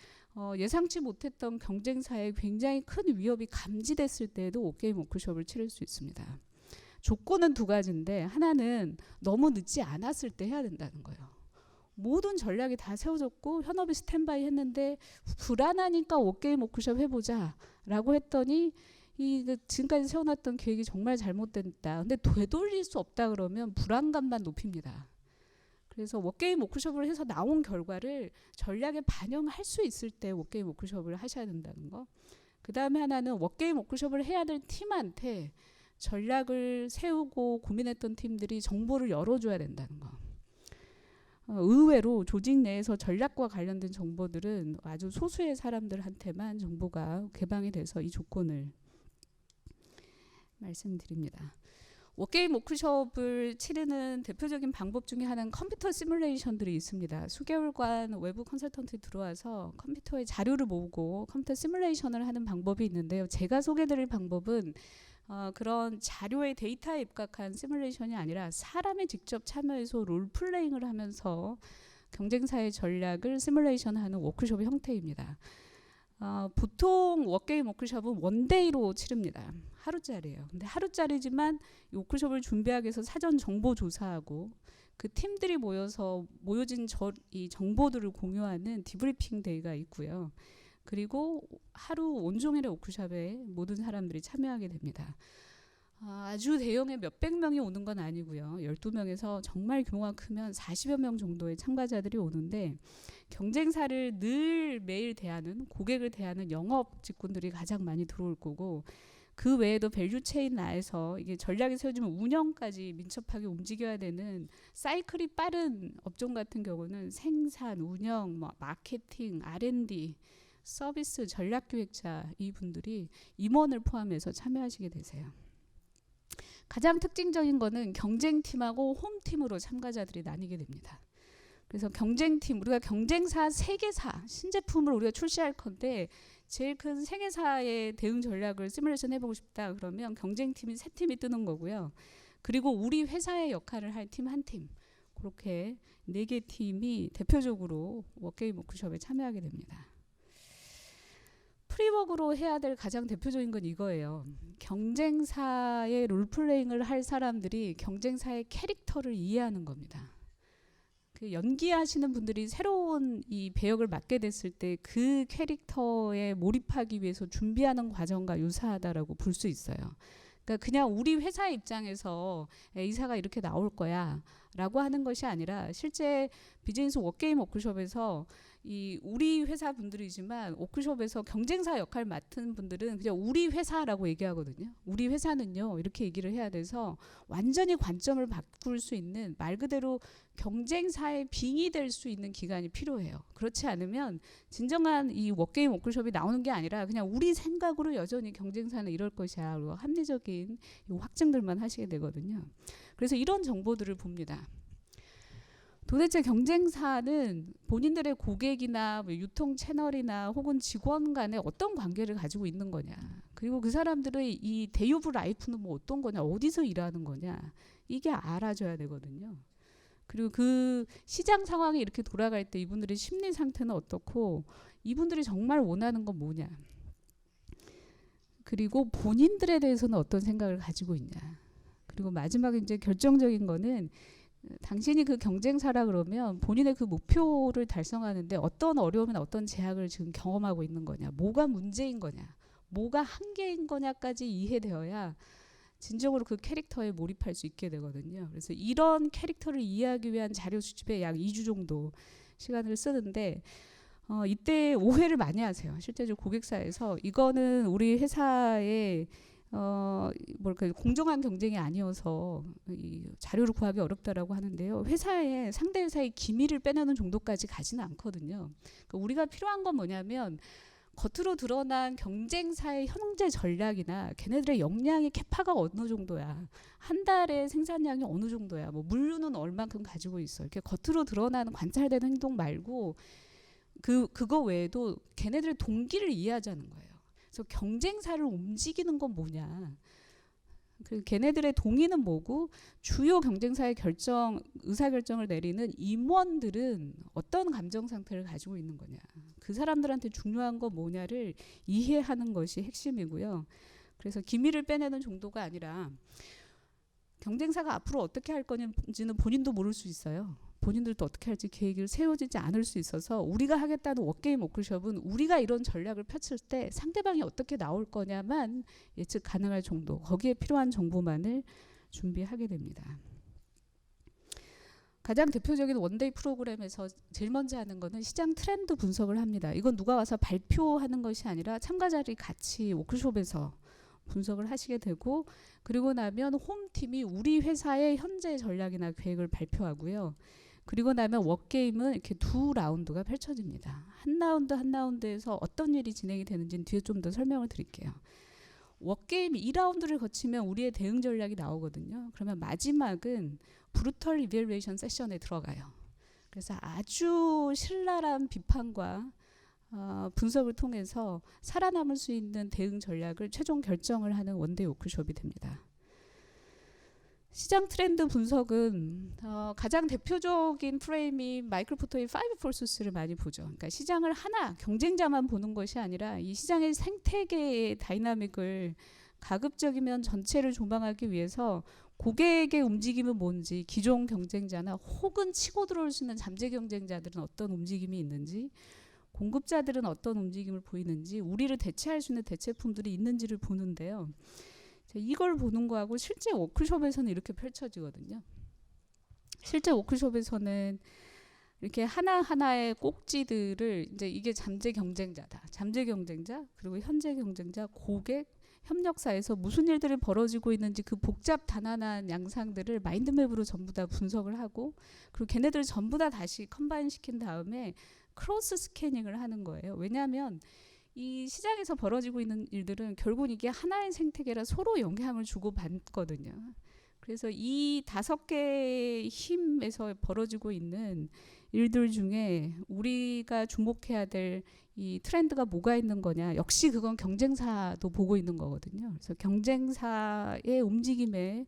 Speaker 1: 예상치 못했던 경쟁사에 굉장히 큰 위협이 감지됐을 때에도 워게임 워크숍을 치를 수 있습니다. 조건은 2가지인데 하나는 너무 늦지 않았을 때 해야 된다는 거예요. 모든 전략이 다 세워졌고 현업이 스탠바이 했는데 불안하니까 워게임 워크숍 해보자 라고 했더니 지금까지 세워놨던 계획이 정말 잘못됐다. 근데 되돌릴 수 없다 그러면 불안감만 높입니다. 그래서 워게임 워크숍을 해서 나온 결과를 전략에 반영할 수 있을 때 워게임 워크숍을 하셔야 된다는 거. 그 다음에 하나는 워게임 워크숍을 해야 될 팀한테 전략을 세우고 고민했던 팀들이 정보를 열어줘야 된다는 거. 의외로 조직 내에서 전략과 관련된 정보들은 아주 소수의 사람들한테만 정보가 개방이 돼서 이 조건을 말씀드립니다. 워게임 워크숍을 치르는 대표적인 방법 중에 하나는 컴퓨터 시뮬레이션들이 있습니다. 수개월간 외부 컨설턴트 들어와서 컴퓨터의 자료를 모으고 컴퓨터 시뮬레이션을 하는 방법이 있는데요. 제가 소개드릴 방법은 그런 자료의 데이터에 입각한 시뮬레이션이 아니라 사람이 직접 참여해서 롤플레잉을 하면서 경쟁사의 전략을 시뮬레이션하는 워크숍의 형태입니다. 보통 워게임 워크숍은 원데이로 치릅니다. 하루짜리예요. 근데 하루짜리지만 이 워크숍을 하기 위해서 사전 정보 조사하고 그 팀들이 모여서 모여진 이 정보들을 공유하는 디브리핑 데이가 있고요. 그리고 하루 온종일의 워크숍에 모든 사람들이 참여하게 됩니다. 아주 대형의 몇백 명이 오는 건 아니고요. 12명에서 정말 규모가 크면 40여 명 정도의 참가자들이 오는데 경쟁사를 늘 매일 대하는 고객을 대하는 영업 직군들이 가장 많이 들어올 거고 그 외에도 밸류 체인 나에서 이게 전략이 세워지면 운영까지 민첩하게 움직여야 되는 사이클이 빠른 업종 같은 경우는 생산, 운영, 마케팅, R&D, 서비스, 전략기획자 이분들이 임원을 포함해서 참여하시게 되세요. 가장 특징적인 거는 경쟁팀하고 홈팀으로 참가자들이 나뉘게 됩니다. 그래서 경쟁팀, 우리가 경쟁사 3개사, 신제품을 우리가 출시할 건데 제일 큰 3개사의 대응 전략을 시뮬레이션 해보고 싶다 그러면 경쟁팀이 3팀이 뜨는 거고요. 그리고 우리 회사의 역할을 할 팀 1팀, 그렇게 4개 팀이 대표적으로 워게임 워크숍에 참여하게 됩니다. 프리워크로 해야 될 가장 대표적인 건 이거예요. 경쟁사의 롤플레잉을 할 사람들이 경쟁사의 캐릭터를 이해하는 겁니다. 그 연기하시는 분들이 새로운 이 배역을 맡게 됐을 때 그 캐릭터에 몰입하기 위해서 준비하는 과정과 유사하다라고 볼 수 있어요. 그러니까 그냥 우리 회사의 입장에서 이사가 이렇게 나올 거야 라고 하는 것이 아니라 실제 비즈니스 워게임 워크숍에서 이 우리 회사 분들이지만 워크숍에서 경쟁사 역할 맡은 분들은 그냥 우리 회사라고 얘기하거든요. 우리 회사는요 이렇게 얘기를 해야 돼서 완전히 관점을 바꿀 수 있는 말 그대로 경쟁사의 빙이 될 수 있는 기간이 필요해요. 그렇지 않으면 진정한 이 워게임 워크숍이 나오는 게 아니라 그냥 우리 생각으로 여전히 경쟁사는 이럴 것이야 그리고 합리적인 확증들만 하시게 되거든요. 그래서 이런 정보들을 봅니다. 도대체 경쟁사는 본인들의 고객이나 유통 채널이나 혹은 직원 간에 어떤 관계를 가지고 있는 거냐. 그리고 그 사람들의 이 데이 오브 라이프는 뭐 어떤 거냐. 어디서 일하는 거냐. 이게 알아줘야 되거든요. 그리고 그 시장 상황이 이렇게 돌아갈 때 이분들의 심리 상태는 어떻고 이분들이 정말 원하는 건 뭐냐. 그리고 본인들에 대해서는 어떤 생각을 가지고 있냐. 그리고 마지막에 이제 결정적인 거는 당신이 그 경쟁사라 그러면 본인의 그 목표를 달성하는데 어떤 어려움이나 어떤 제약을 지금 경험하고 있는 거냐, 뭐가 문제인 거냐, 뭐가 한계인 거냐까지 이해되어야 진정으로 그 캐릭터에 몰입할 수 있게 되거든요. 그래서 이런 캐릭터를 이해하기 위한 자료 수집에 약 2주 정도 시간을 쓰는데 이때 오해를 많이 하세요. 실제로 고객사에서 이거는 우리 회사의 공정한 경쟁이 아니어서 이 자료를 구하기 어렵다라고 하는데요. 회사의 상대 회사의 기밀을 빼내는 정도까지 가지는 않거든요. 그러니까 우리가 필요한 건 뭐냐면 겉으로 드러난 경쟁사의 현재 전략이나 걔네들의 역량의 캐파가 어느 정도야. 한 달에 생산량이 어느 정도야. 뭐 물류는 얼만큼 가지고 있어. 이렇게 겉으로 드러나는 관찰되는 행동 말고 그거 외에도 걔네들의 동기를 이해하자는 거예요. 그래서 경쟁사를 움직이는 건 뭐냐. 그 걔네들의 동의는 뭐고 주요 경쟁사의 의사결정을 내리는 임원들은 어떤 감정 상태를 가지고 있는 거냐. 그 사람들한테 중요한 건 뭐냐를 이해하는 것이 핵심이고요. 그래서 기밀을 빼내는 정도가 아니라 경쟁사가 앞으로 어떻게 할 건지는 본인도 모를 수 있어요. 본인들도 어떻게 할지 계획을 세워지지 않을 수 있어서 우리가 하겠다는 워게임 워크숍은 우리가 이런 전략을 펼칠 때 상대방이 어떻게 나올 거냐만 예측 가능할 정도, 거기에 필요한 정보만을 준비하게 됩니다. 가장 대표적인 원데이 프로그램에서 제일 먼저 하는 거는 시장 트렌드 분석을 합니다. 이건 누가 와서 발표하는 것이 아니라 참가자들이 같이 워크숍에서 분석을 하시게 되고, 그리고 나면 홈팀이 우리 회사의 현재 전략이나 계획을 발표하고요. 그리고 나면 워게임은 이렇게 2라운드가 펼쳐집니다. 한 라운드에서 어떤 일이 진행이 되는지는 뒤에 좀 더 설명을 드릴게요. 워게임 2라운드를 거치면 우리의 대응 전략이 나오거든요. 그러면 마지막은 브루털 이밸루에이션 세션에 들어가요. 그래서 아주 신랄한 비판과 분석을 통해서 살아남을 수 있는 대응 전략을 최종 결정을 하는 원데이 워크숍이 됩니다. 시장 트렌드 분석은 가장 대표적인 프레임이 마이클 포터의 5 forces를 많이 보죠. 그러니까 시장을 하나 경쟁자만 보는 것이 아니라 이 시장의 생태계의 다이나믹을 가급적이면 전체를 조망하기 위해서 고객의 움직임은 뭔지, 기존 경쟁자나 혹은 치고 들어올 수 있는 잠재 경쟁자들은 어떤 움직임이 있는지, 공급자들은 어떤 움직임을 보이는지, 우리를 대체할 수 있는 대체품들이 있는지를 보는데요. 이걸 보는 거하고 실제 워크숍에서는 이렇게 펼쳐지거든요. 실제 워크숍에서는 이렇게 하나하나의 꼭지들을 이제 이게 잠재 경쟁자다. 잠재 경쟁자, 그리고 현재 경쟁자, 고객, 협력사에서 무슨 일들이 벌어지고 있는지 그 복잡 단안한 양상들을 마인드맵으로 전부 다 분석을 하고, 그리고 걔네들 전부 다 다시 컴바인 시킨 다음에 크로스 스캐닝을 하는 거예요. 왜냐하면 이 시장에서 벌어지고 있는 일들은 결국 이게 하나의 생태계라 서로 영향을 주고받거든요. 그래서 이 5개의 힘에서 벌어지고 있는 일들 중에 우리가 주목해야 될 이 트렌드가 뭐가 있는 거냐. 역시 그건 경쟁사도 보고 있는 거거든요. 그래서 경쟁사의 움직임에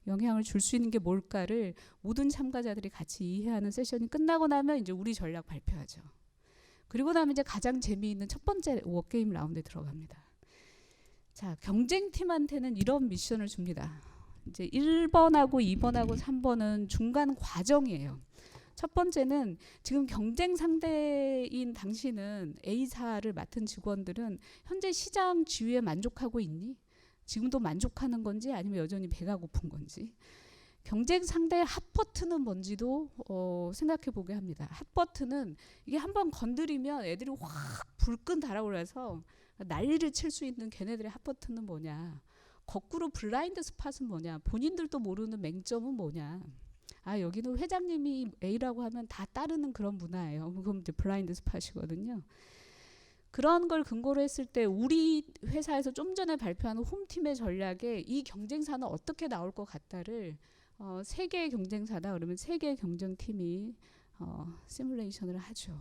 Speaker 1: 영향을 줄 수 있는 게 뭘까를 모든 참가자들이 같이 이해하는 세션이 끝나고 나면 이제 우리 전략 발표하죠. 그리고 나면 이제 가장 재미있는 첫 번째 워게임 라운드에 들어갑니다. 자, 경쟁팀한테는 이런 미션을 줍니다. 이제 1번하고 2번하고 3번은 중간 과정이에요. 첫 번째는 지금 경쟁 상대인 당신은 A사를 맡은 직원들은 현재 시장 지위에 만족하고 있니? 지금도 만족하는 건지 아니면 여전히 배가 고픈 건지. 경쟁 상대의 핫버튼은 뭔지도 생각해 보게 합니다. 핫버튼은 이게 한번 건드리면 애들이 확 불끈 달아올라서 난리를 칠 수 있는 걔네들의 핫버튼은 뭐냐. 거꾸로 블라인드 스팟은 뭐냐. 본인들도 모르는 맹점은 뭐냐. 여기는 회장님이 A라고 하면 다 따르는 그런 문화예요. 그럼 이제 블라인드 스팟이거든요. 그런 걸 근거로 했을 때 우리 회사에서 좀 전에 발표한 홈팀의 전략에 이 경쟁사는 어떻게 나올 것 같다를 3개의 경쟁사다 그러면 3개의 경쟁팀이 시뮬레이션을 하죠.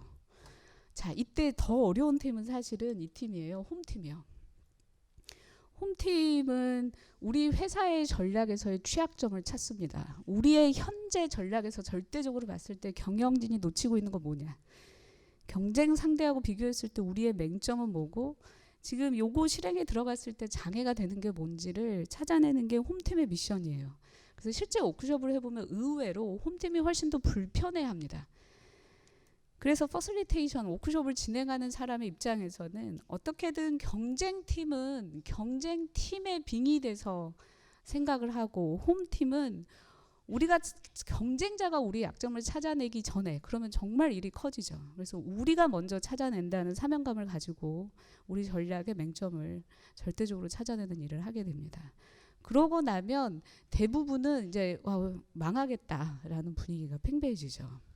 Speaker 1: 자, 이때 더 어려운 팀은 사실은 이 팀이에요. 홈팀이요. 홈팀은 우리 회사의 전략에서의 취약점을 찾습니다. 우리의 현재 전략에서 절대적으로 봤을 때 경영진이 놓치고 있는 건 뭐냐. 경쟁 상대하고 비교했을 때 우리의 맹점은 뭐고 지금 요거 실행에 들어갔을 때 장애가 되는 게 뭔지를 찾아내는 게 홈팀의 미션이에요. 그래서 실제 워크숍을 해보면 의외로 홈팀이 훨씬 더 불편해합니다. 그래서 퍼실리테이션 워크숍을 진행하는 사람의 입장에서는 어떻게든 경쟁팀은 경쟁팀에 빙의돼서 생각을 하고 홈팀은 우리가 경쟁자가 우리 약점을 찾아내기 전에 그러면 정말 일이 커지죠. 그래서 우리가 먼저 찾아낸다는 사명감을 가지고 우리 전략의 맹점을 절대적으로 찾아내는 일을 하게 됩니다. 그러고 나면 대부분은 이제 망하겠다라는 분위기가 팽배해지죠.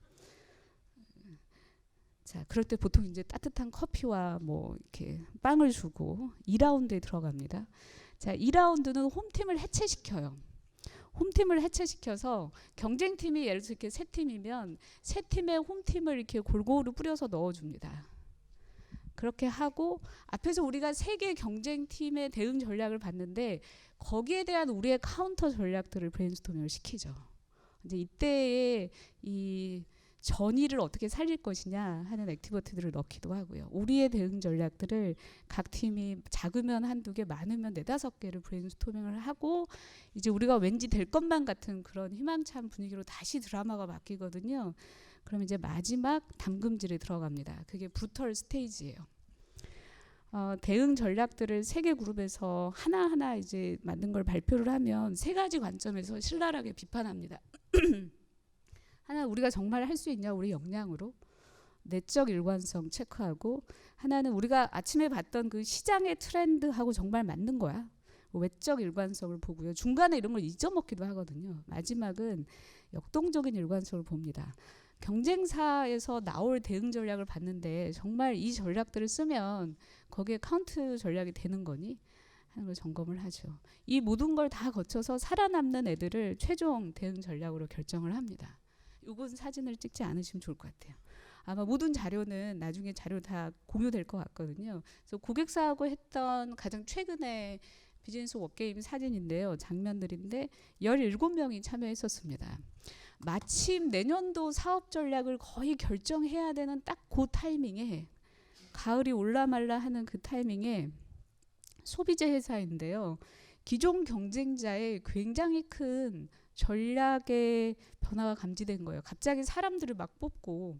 Speaker 1: 자, 그럴 때 보통 이제 따뜻한 커피와 뭐 이렇게 빵을 주고 2라운드에 들어갑니다. 자, 2라운드는 홈팀을 해체시켜요. 홈팀을 해체시켜서 경쟁팀이 예를 들어서 이렇게 3팀이면 3팀의 홈팀을 이렇게 골고루 뿌려서 넣어줍니다. 그렇게 하고 앞에서 우리가 3개 경쟁팀의 대응 전략을 봤는데 거기에 대한 우리의 카운터 전략들을 브레인스토밍을 시키죠. 이제 이때에 이 전의를 어떻게 살릴 것이냐 하는 액티비티들을 넣기도 하고요. 우리의 대응 전략들을 각 팀이 작으면 1-2개, 많으면 4-5개를 브레인스토밍을 하고 이제 우리가 왠지 될 것만 같은 그런 희망찬 분위기로 다시 드라마가 바뀌거든요. 그럼 이제 마지막 담금질에 들어갑니다. 그게 브루털 스테이지예요. 대응 전략들을 3개 그룹에서 하나하나 이제 만든 걸 발표를 하면 3가지 관점에서 신랄하게 비판합니다. 하나 우리가 정말 할 수 있냐 우리 역량으로 내적 일관성 체크하고 하나는 우리가 아침에 봤던 그 시장의 트렌드하고 정말 맞는 거야. 외적 일관성을 보고요. 중간에 이런 걸 잊어먹기도 하거든요. 마지막은 역동적인 일관성을 봅니다. 경쟁사에서 나올 대응 전략을 봤는데 정말 이 전략들을 쓰면 거기에 카운트 전략이 되는 거니? 하는 걸 점검을 하죠. 이 모든 걸 다 거쳐서 살아남는 애들을 최종 대응 전략으로 결정을 합니다. 이건 사진을 찍지 않으시면 좋을 것 같아요. 아마 모든 자료는 나중에 자료 다 공유될 것 같거든요. 그래서 고객사하고 했던 가장 최근에 비즈니스 워게임 사진인데요. 장면들인데 17명이 참여했었습니다. 마침 내년도 사업 전략을 거의 결정해야 되는 딱 그 타이밍에, 가을이 올라말라 하는 그 타이밍에 소비재 회사인데요. 기존 경쟁자의 굉장히 큰 전략의 변화가 감지된 거예요. 갑자기 사람들을 막 뽑고,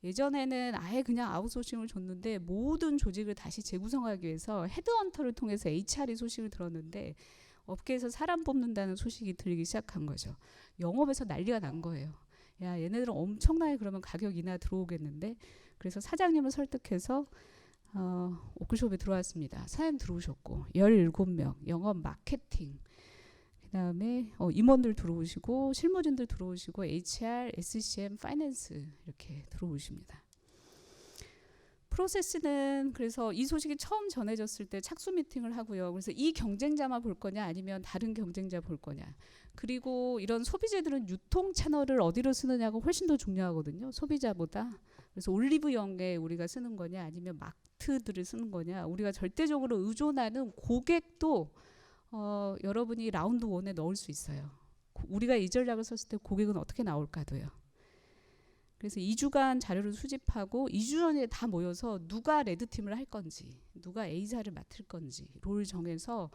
Speaker 1: 예전에는 아예 그냥 아웃소싱을 줬는데 모든 조직을 다시 재구성하기 위해서 헤드헌터를 통해서 HR이 소식을 들었는데 업계에서 사람 뽑는다는 소식이 들리기 시작한 거죠. 영업에서 난리가 난 거예요. 야, 얘네들은 엄청나게 그러면 가격 인하 들어오겠는데. 그래서 사장님을 설득해서 워크숍에 들어왔습니다. 사장님 들어오셨고 17명 영업 마케팅, 그 다음에 임원들 들어오시고 실무진들 들어오시고 HR, SCM, 파이낸스 이렇게 들어오십니다. 프로세스는 그래서 이 소식이 처음 전해졌을 때 착수 미팅을 하고요. 그래서 이 경쟁자만 볼 거냐 아니면 다른 경쟁자 볼 거냐. 그리고 이런 소비재들은 유통 채널을 어디로 쓰느냐가 훨씬 더 중요하거든요. 소비자보다. 그래서 올리브영에 우리가 쓰는 거냐 아니면 마트들을 쓰는 거냐. 우리가 절대적으로 의존하는 고객도 여러분이 라운드 1에 넣을 수 있어요. 우리가 이 전략을 썼을 때 고객은 어떻게 나올까도요. 그래서 2주간 자료를 수집하고 2주 전에 다 모여서 누가 레드팀을 할 건지, 누가 A사를 맡을 건지 롤 정해서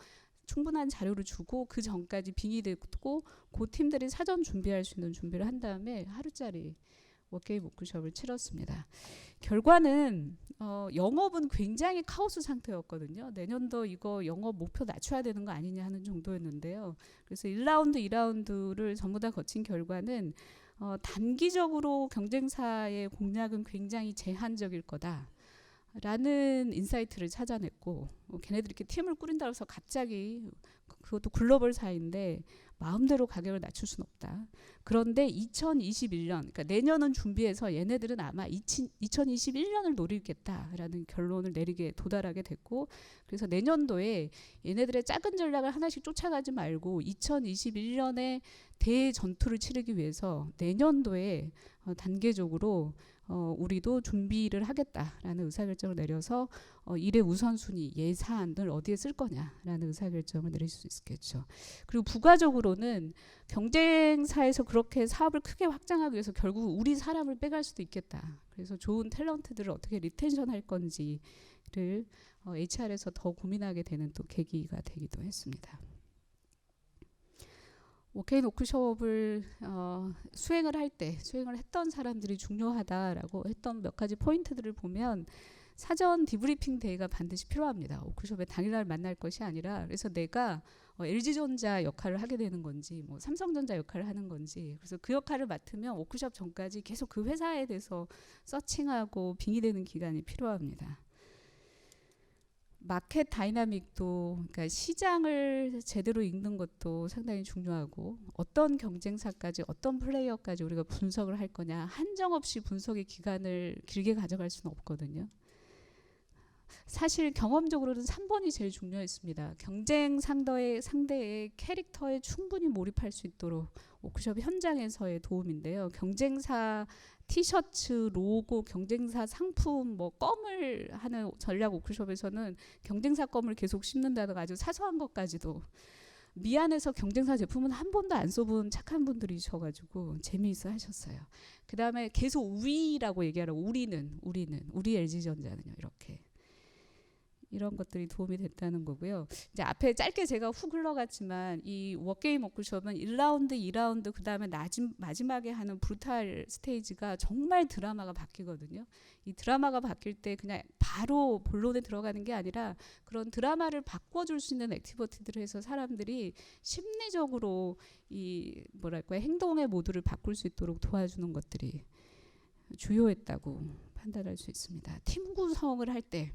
Speaker 1: 충분한 자료를 주고 그 전까지 빙의되고 그 팀들이 사전 준비할 수 있는 준비를 한 다음에 하루짜리 워게임 워크숍을 치렀습니다. 결과는 영업은 굉장히 카오스 상태였거든요. 내년도 이거 영업 목표 낮춰야 되는 거 아니냐 하는 정도였는데요. 그래서 1라운드, 2라운드를 전부 다 거친 결과는 단기적으로 경쟁사의 공략은 굉장히 제한적일 거다라는 인사이트를 찾아냈고, 걔네들이 이렇게 팀을 꾸린다고 해서 갑자기, 그것도 글로벌 사인데 마음대로 가격을 낮출 수는 없다. 그런데 2021년, 그러니까 내년은 준비해서 얘네들은 아마 2021년을 노리겠다라는 결론을 내리게 도달하게 됐고, 그래서 내년도에 얘네들의 작은 전략을 하나씩 쫓아가지 말고 2021년에 대전투를 치르기 위해서 내년도에 단계적으로 우리도 준비를 하겠다라는 의사결정을 내려서 일의 우선순위, 예산을 어디에 쓸 거냐라는 의사결정을 내릴 수 있겠죠. 그리고 부가적으로는 경쟁사에서 그렇게 사업을 크게 확장하기 위해서 결국 우리 사람을 빼갈 수도 있겠다. 그래서 좋은 탤런트들을 어떻게 리텐션 할 건지를 HR에서 더 고민하게 되는 또 계기가 되기도 했습니다. 워게임 워크숍을 수행을 했던 사람들이 중요하다라고 했던 몇 가지 포인트들을 보면, 사전 디브리핑 데이가 반드시 필요합니다. 워크숍에 당일날 만날 것이 아니라, 그래서 내가 LG전자 역할을 하게 되는 건지 뭐 삼성전자 역할을 하는 건지, 그래서 그 역할을 맡으면 워크숍 전까지 계속 그 회사에 대해서 서칭하고 빙의되는 기간이 필요합니다. 마켓 다이나믹도, 그러니까 시장을 제대로 읽는 것도 상당히 중요하고, 어떤 경쟁사까지 어떤 플레이어까지 우리가 분석을 할 거냐, 한정없이 분석의 기간을 길게 가져갈 수는 없거든요. 사실 경험적으로는 3번이 제일 중요했습니다. 경쟁 상대의 캐릭터에 충분히 몰입할 수 있도록 워크숍 현장에서의 도움인데요. 경쟁사 티셔츠, 로고, 경쟁사 상품, 뭐 껌을 하는 전략 워크숍에서는 경쟁사 껌을 계속 씹는다든가 아주 사소한 것까지도 미안해서 경쟁사 제품은 한 번도 안 써본 착한 분들이셔가지고 재미있어 하셨어요. 그 다음에 계속 우리라고 얘기하라고, 우리 LG전자는요, 이렇게. 이런 것들이 도움이 됐다는 거고요. 이제 앞에 짧게 제가 훅 흘러갔지만, 이 워게임 워크숍은 1라운드, 2라운드, 그 다음에 마지막에 하는 브루탈 스테이지가 정말 드라마가 바뀌거든요. 이 드라마가 바뀔 때 그냥 바로 본론에 들어가는 게 아니라, 그런 드라마를 바꿔줄 수 있는 액티비티들을 해서 사람들이 심리적으로 이 행동의 모드를 바꿀 수 있도록 도와주는 것들이 주요했다고 판단할 수 있습니다. 팀 구성을 할 때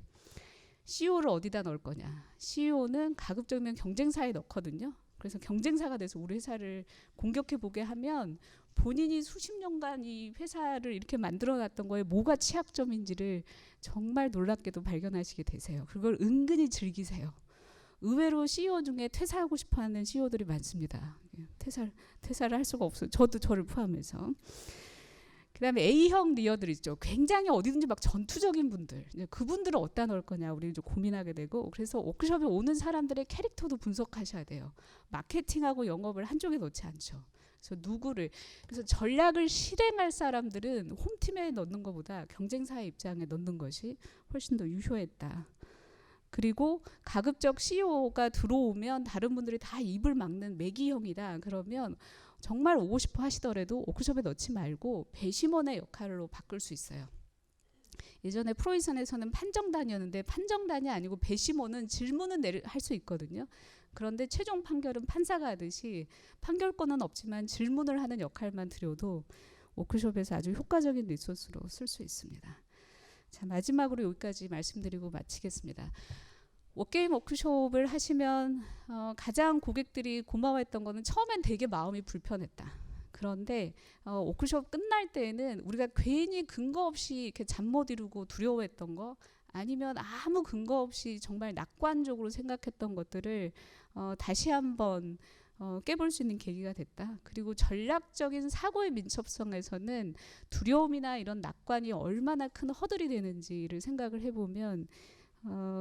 Speaker 1: CEO를 어디다 넣을 거냐. CEO는 가급적이면 경쟁사에 넣거든요. 그래서 경쟁사가 돼서 우리 회사를 공격해 보게 하면 본인이 수십 년간 이 회사를 이렇게 만들어놨던 거에 뭐가 취약점인지를 정말 놀랍게도 발견하시게 되세요. 그걸 은근히 즐기세요. 의외로 CEO 중에 퇴사하고 싶어하는 CEO들이 많습니다. 퇴사를 할 수가 없어요. 저를 포함해서. 그다음에 A형 리더들 있죠. 굉장히 어디든지 막 전투적인 분들. 그분들을 어디다 넣을 거냐 우리 이제 고민하게 되고, 그래서 워크숍에 오는 사람들의 캐릭터도 분석하셔야 돼요. 마케팅하고 영업을 한쪽에 놓지 않죠. 그래서 전략을 실행할 사람들은 홈팀에 넣는 것보다 경쟁사의 입장에 넣는 것이 훨씬 더 유효했다. 그리고 가급적 CEO가 들어오면 다른 분들이 다 입을 막는 매기형이다. 그러면 정말 오고 싶어 하시더라도 워크숍에 넣지 말고 배심원의 역할로 바꿀 수 있어요. 예전에 프로이선에서는 판정단이었는데 판정단이 아니고 배심원은 질문은 할 수 있거든요. 그런데 최종 판결은 판사가 하듯이 판결권은 없지만 질문을 하는 역할만 드려도 워크숍에서 아주 효과적인 리소스로 쓸 수 있습니다. 자, 마지막으로 여기까지 말씀드리고 마치겠습니다. 워게임 워크숍을 하시면 가장 고객들이 고마워했던 거는 처음엔 되게 마음이 불편했다. 그런데 워크숍 끝날 때에는 우리가 괜히 근거 없이 이렇게 잠 못 이루고 두려워했던 거, 아니면 아무 근거 없이 정말 낙관적으로 생각했던 것들을 다시 한번 깨볼 수 있는 계기가 됐다. 그리고 전략적인 사고의 민첩성에서는 두려움이나 이런 낙관이 얼마나 큰 허들이 되는지를 생각을 해보면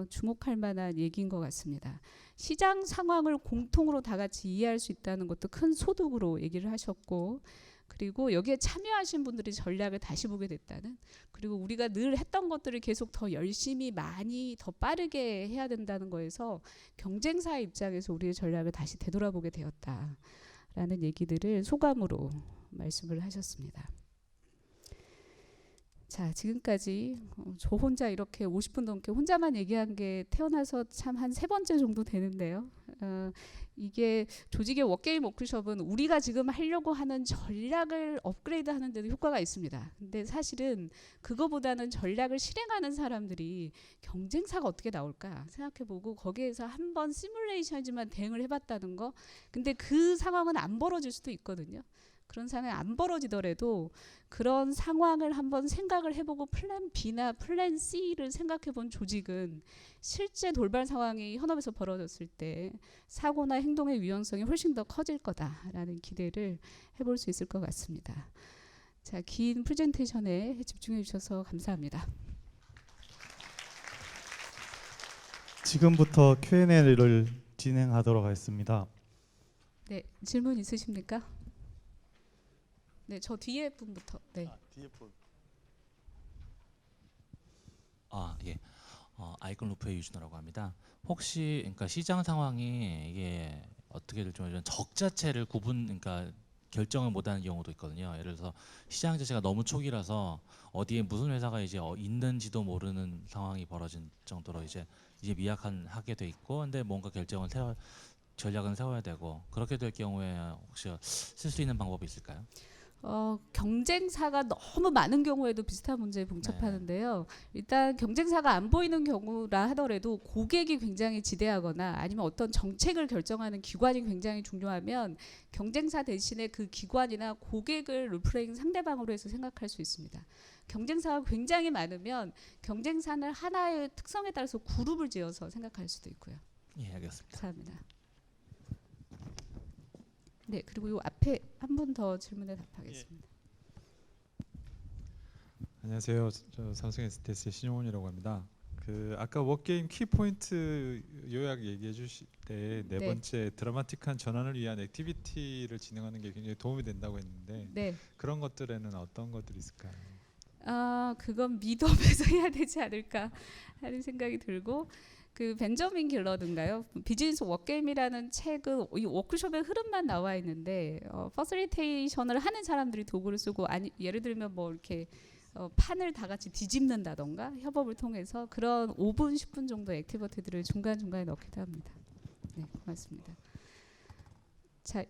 Speaker 1: 주목할 만한 얘기인 것 같습니다. 시장 상황을 공통으로 다 같이 이해할 수 있다는 것도 큰 소득으로 얘기를 하셨고, 그리고 여기에 참여하신 분들이 전략을 다시 보게 됐다는, 그리고 우리가 늘 했던 것들을 계속 더 열심히 많이 더 빠르게 해야 된다는 거에서 경쟁사의 입장에서 우리의 전략을 다시 되돌아보게 되었다라는 얘기들을 소감으로 말씀을 하셨습니다. 자, 지금까지 저 혼자 이렇게 50분 넘게 혼자만 얘기한 게 태어나서 참 한 3번째 정도 되는데요. 이게 조직의 워게임 워크숍은 우리가 지금 하려고 하는 전략을 업그레이드하는 데도 효과가 있습니다. 근데 사실은 그거보다는 전략을 실행하는 사람들이 경쟁사가 어떻게 나올까 생각해보고 거기에서 한번 시뮬레이션이지만 대응을 해봤다는 거. 근데 그 상황은 안 벌어질 수도 있거든요. 그런 상황이 안 벌어지더라도 그런 상황을 한번 생각을 해보고 플랜 B나 플랜 C를 생각해본 조직은 실제 돌발 상황이 현업에서 벌어졌을 때 사고나 행동의 위험성이 훨씬 더 커질 거다라는 기대를 해볼 수 있을 것 같습니다. 자, 긴 프레젠테이션에 집중해 주셔서 감사합니다.
Speaker 2: 지금부터 Q&A를 진행하도록 하겠습니다.
Speaker 1: 네, 질문 있으십니까? 네, 저 뒤에 분부터. 네.
Speaker 2: 뒤에 분.
Speaker 3: 예. 아이콘루프의 유진호라고 합니다. 혹시 그러니까 시장 상황이 이게 어떻게 될지 모르지만 적 자체를 그러니까 결정을 못하는 경우도 있거든요. 예를 들어서 시장 자체가 너무 초기라서 어디에 무슨 회사가 이제 있는지도 모르는 상황이 벌어진 정도로 이제 미약하게 돼 있고, 근데 뭔가 전략은 세워야 되고, 그렇게 될 경우에 혹시 쓸 수 있는 방법이 있을까요?
Speaker 1: 경쟁사가 너무 많은 경우에도 비슷한 문제에 봉착하는데요. 일단 경쟁사가 안 보이는 경우라 하더라도 고객이 굉장히 지대하거나 아니면 어떤 정책을 결정하는 기관이 굉장히 중요하면 경쟁사 대신에 그 기관이나 고객을 롤플레잉 상대방으로 해서 생각할 수 있습니다. 경쟁사가 굉장히 많으면 경쟁사는 하나의 특성에 따라서 그룹을 지어서 생각할 수도 있고요.
Speaker 3: 예, 알겠습니다.
Speaker 1: 감사합니다. 네, 그리고 요 앞에 한 분 더 질문에 답하겠습니다.
Speaker 4: 안녕하세요. 저 삼성 STS의 신용훈이라고 합니다. 아까 워게임 키포인트 요약 얘기해 주실 때 네 번째 드라마틱한 전환을 위한 액티비티를 진행하는 게 굉장히 도움이 된다고 했는데
Speaker 1: 네.
Speaker 4: 그런 것들에는 어떤 것들이 있을까요?
Speaker 1: 그건 미드업에서 해야 되지 않을까 하는 생각이 들고, 그 벤저민 길러든가요? 비즈니스 워게임이라는 책은 이 워크숍의 흐름만 나와 있는데 퍼실리테이션을 하는 사람들이 도구를 쓰고, 아니 예를 들면 뭐 이렇게 판을 다 같이 뒤집는다던가 협업을 통해서 그런 5분 10분 정도의 액티비티들을 중간중간에 넣기도 합니다. 네, 고맙습니다. 자,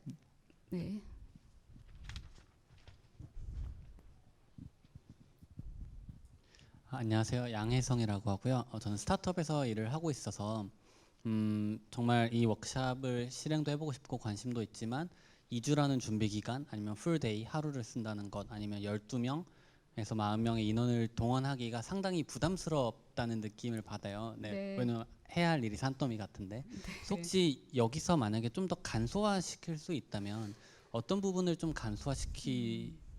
Speaker 1: 네.
Speaker 5: 안녕하세요. 양혜성이라고 하고요. 저는 스타트업에서 일을 하고 있어서 정말 이 워크숍을 실행도 해보고 싶고 관심도 있지만 2주라는 준비 기간, 아니면 풀데이 하루를 쓴다는 것, 아니면 12명에서 40명의 인원을 동원하기가 상당히 부담스럽다는 느낌을 받아요. 네. 왜냐면 해야 할 일이 산더미 같은데 혹시 여기서 만약에 좀 더 간소화시킬 수 있다면 어떤 부분을 좀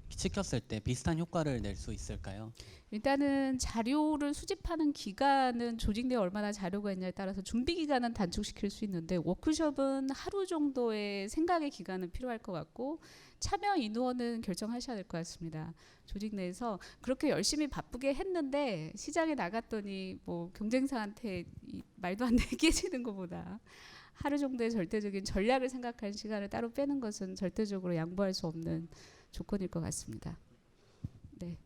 Speaker 5: 시켰을 때 비슷한 효과를 낼 수 있을까요?
Speaker 1: 일단은 자료를 수집하는 기간은 조직 내에 얼마나 자료가 있냐에 따라서 준비 기간은 단축시킬 수 있는데 워크숍은 하루 정도의 생각의 기간은 필요할 것 같고 참여 인원은 결정하셔야 될 것 같습니다. 조직 내에서 그렇게 열심히 바쁘게 했는데 시장에 나갔더니 뭐 경쟁사한테 말도 안 되게 깨지는 것보다 하루 정도의 절대적인 전략을 생각할 시간을 따로 빼는 것은 절대적으로 양보할 수 없는 조건일 것 같습니다. 네.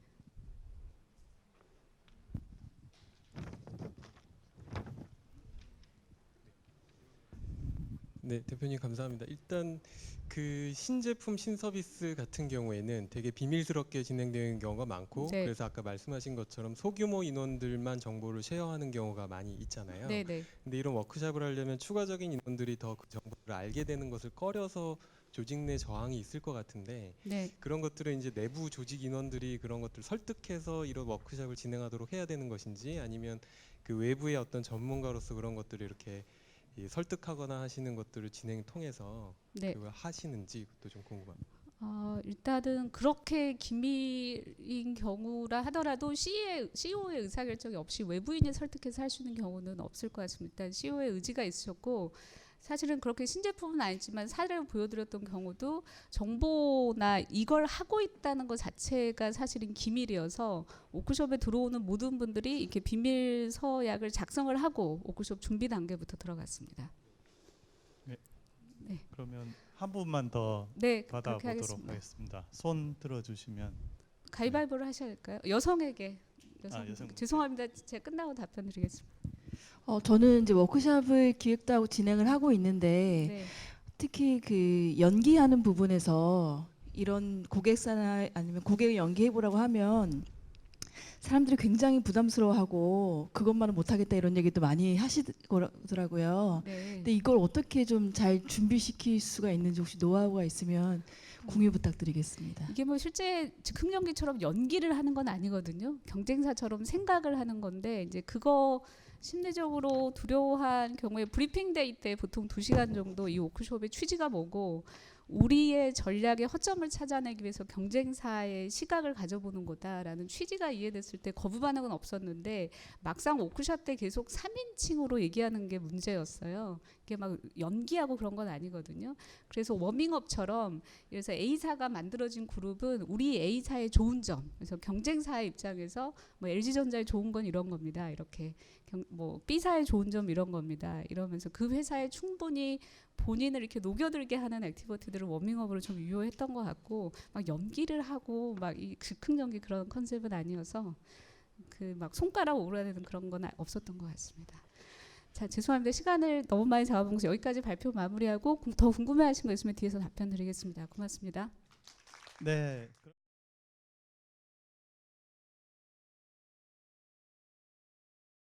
Speaker 6: 네, 대표님 감사합니다. 일단 그 신제품, 신서비스 같은 경우에는 되게 비밀스럽게 진행되는 경우가 많고
Speaker 1: 네.
Speaker 6: 그래서 아까 말씀하신 것처럼 소규모 인원들만 정보를 쉐어하는 경우가 많이 있잖아요.
Speaker 1: 네네.
Speaker 6: 근데 이런 워크숍을 하려면 추가적인 인원들이 더 그 정보를 알게 되는 것을 꺼려서 조직 내 저항이 있을 것 같은데
Speaker 1: 네.
Speaker 6: 그런 것들은 이제 내부 조직 인원들이 그런 것들을 설득해서 이런 워크숍을 진행하도록 해야 되는 것인지 아니면 그 외부의 어떤 전문가로서 그런 것들을 이렇게 설득하거나 하시는 것들을 진행 통해서
Speaker 1: 네.
Speaker 6: 그걸 하시는지 그것도 좀 궁금합니다.
Speaker 1: 일단은 그렇게 기밀인 경우라 하더라도 CEO의 의사결정이 없이 외부인이 설득해서 할 수 있는 경우는 없을 것 같습니다. 일단 CEO의 의지가 있으셨고 사실은 그렇게 신제품은 아니지만 사례를 보여드렸던 경우도 정보나 이걸 하고 있다는 것 자체가 사실은 기밀이어서 워크숍에 들어오는 모든 분들이 이렇게 비밀 서약을 작성을 하고 워크숍 준비 단계부터 들어갔습니다.
Speaker 2: 그러면 한 분만 더
Speaker 1: 네, 그렇게
Speaker 2: 받아보도록
Speaker 1: 하겠습니다.
Speaker 2: 하겠습니다. 손 들어주시면.
Speaker 1: 가위바위보를 하셔야 될까요? 여성에게.
Speaker 2: 여성.
Speaker 1: 죄송합니다. 제가 끝나고 답변드리겠습니다.
Speaker 7: 저는 이제 워크숍을 기획도 하고 진행을 하고 있는데
Speaker 1: 네.
Speaker 7: 특히 그 연기하는 부분에서 이런 고객사나 아니면 고객을 연기해보라고 하면 사람들이 굉장히 부담스러워하고 그것만은 못하겠다 이런 얘기도 많이 하시더라고요.
Speaker 1: 네.
Speaker 7: 근데 이걸 어떻게 좀 잘 준비시킬 수가 있는지 혹시 노하우가 있으면 공유 부탁드리겠습니다.
Speaker 1: 이게 뭐 실제 즉흥 연기처럼 연기를 하는 건 아니거든요. 경쟁사처럼 생각을 하는 건데 이제 그거 심리적으로 두려워한 경우에 브리핑 데이 때 보통 2시간 정도 이 워크숍의 취지가 뭐고 우리의 전략의 허점을 찾아내기 위해서 경쟁사의 시각을 가져보는 거다라는 취지가 이해됐을 때 거부 반응은 없었는데 막상 워크숍 때 계속 3인칭으로 얘기하는 게 문제였어요. 이게 막 연기하고 그런 건 아니거든요. 그래서 워밍업처럼 그래서 A사가 만들어진 그룹은 우리 A사의 좋은 점, 그래서 경쟁사의 입장에서 뭐 LG전자의 좋은 건 이런 겁니다. 이렇게 뭐 B사의 좋은 점 이런 겁니다. 이러면서 그 회사에 충분히 본인을 이렇게 녹여들게 하는 액티비티들을 워밍업으로 좀 유효했던 것 같고 막 연기를 하고 막 이 즉흥 연기 그런 컨셉은 아니어서 그 막 손가락 오그라드는 그런 건 없었던 것 같습니다. 자, 죄송합니다. 시간을 너무 많이 잡아먹어서 여기까지 발표 마무리하고 더 궁금해하신 거 있으면 뒤에서 답변 드리겠습니다. 고맙습니다.
Speaker 2: 네.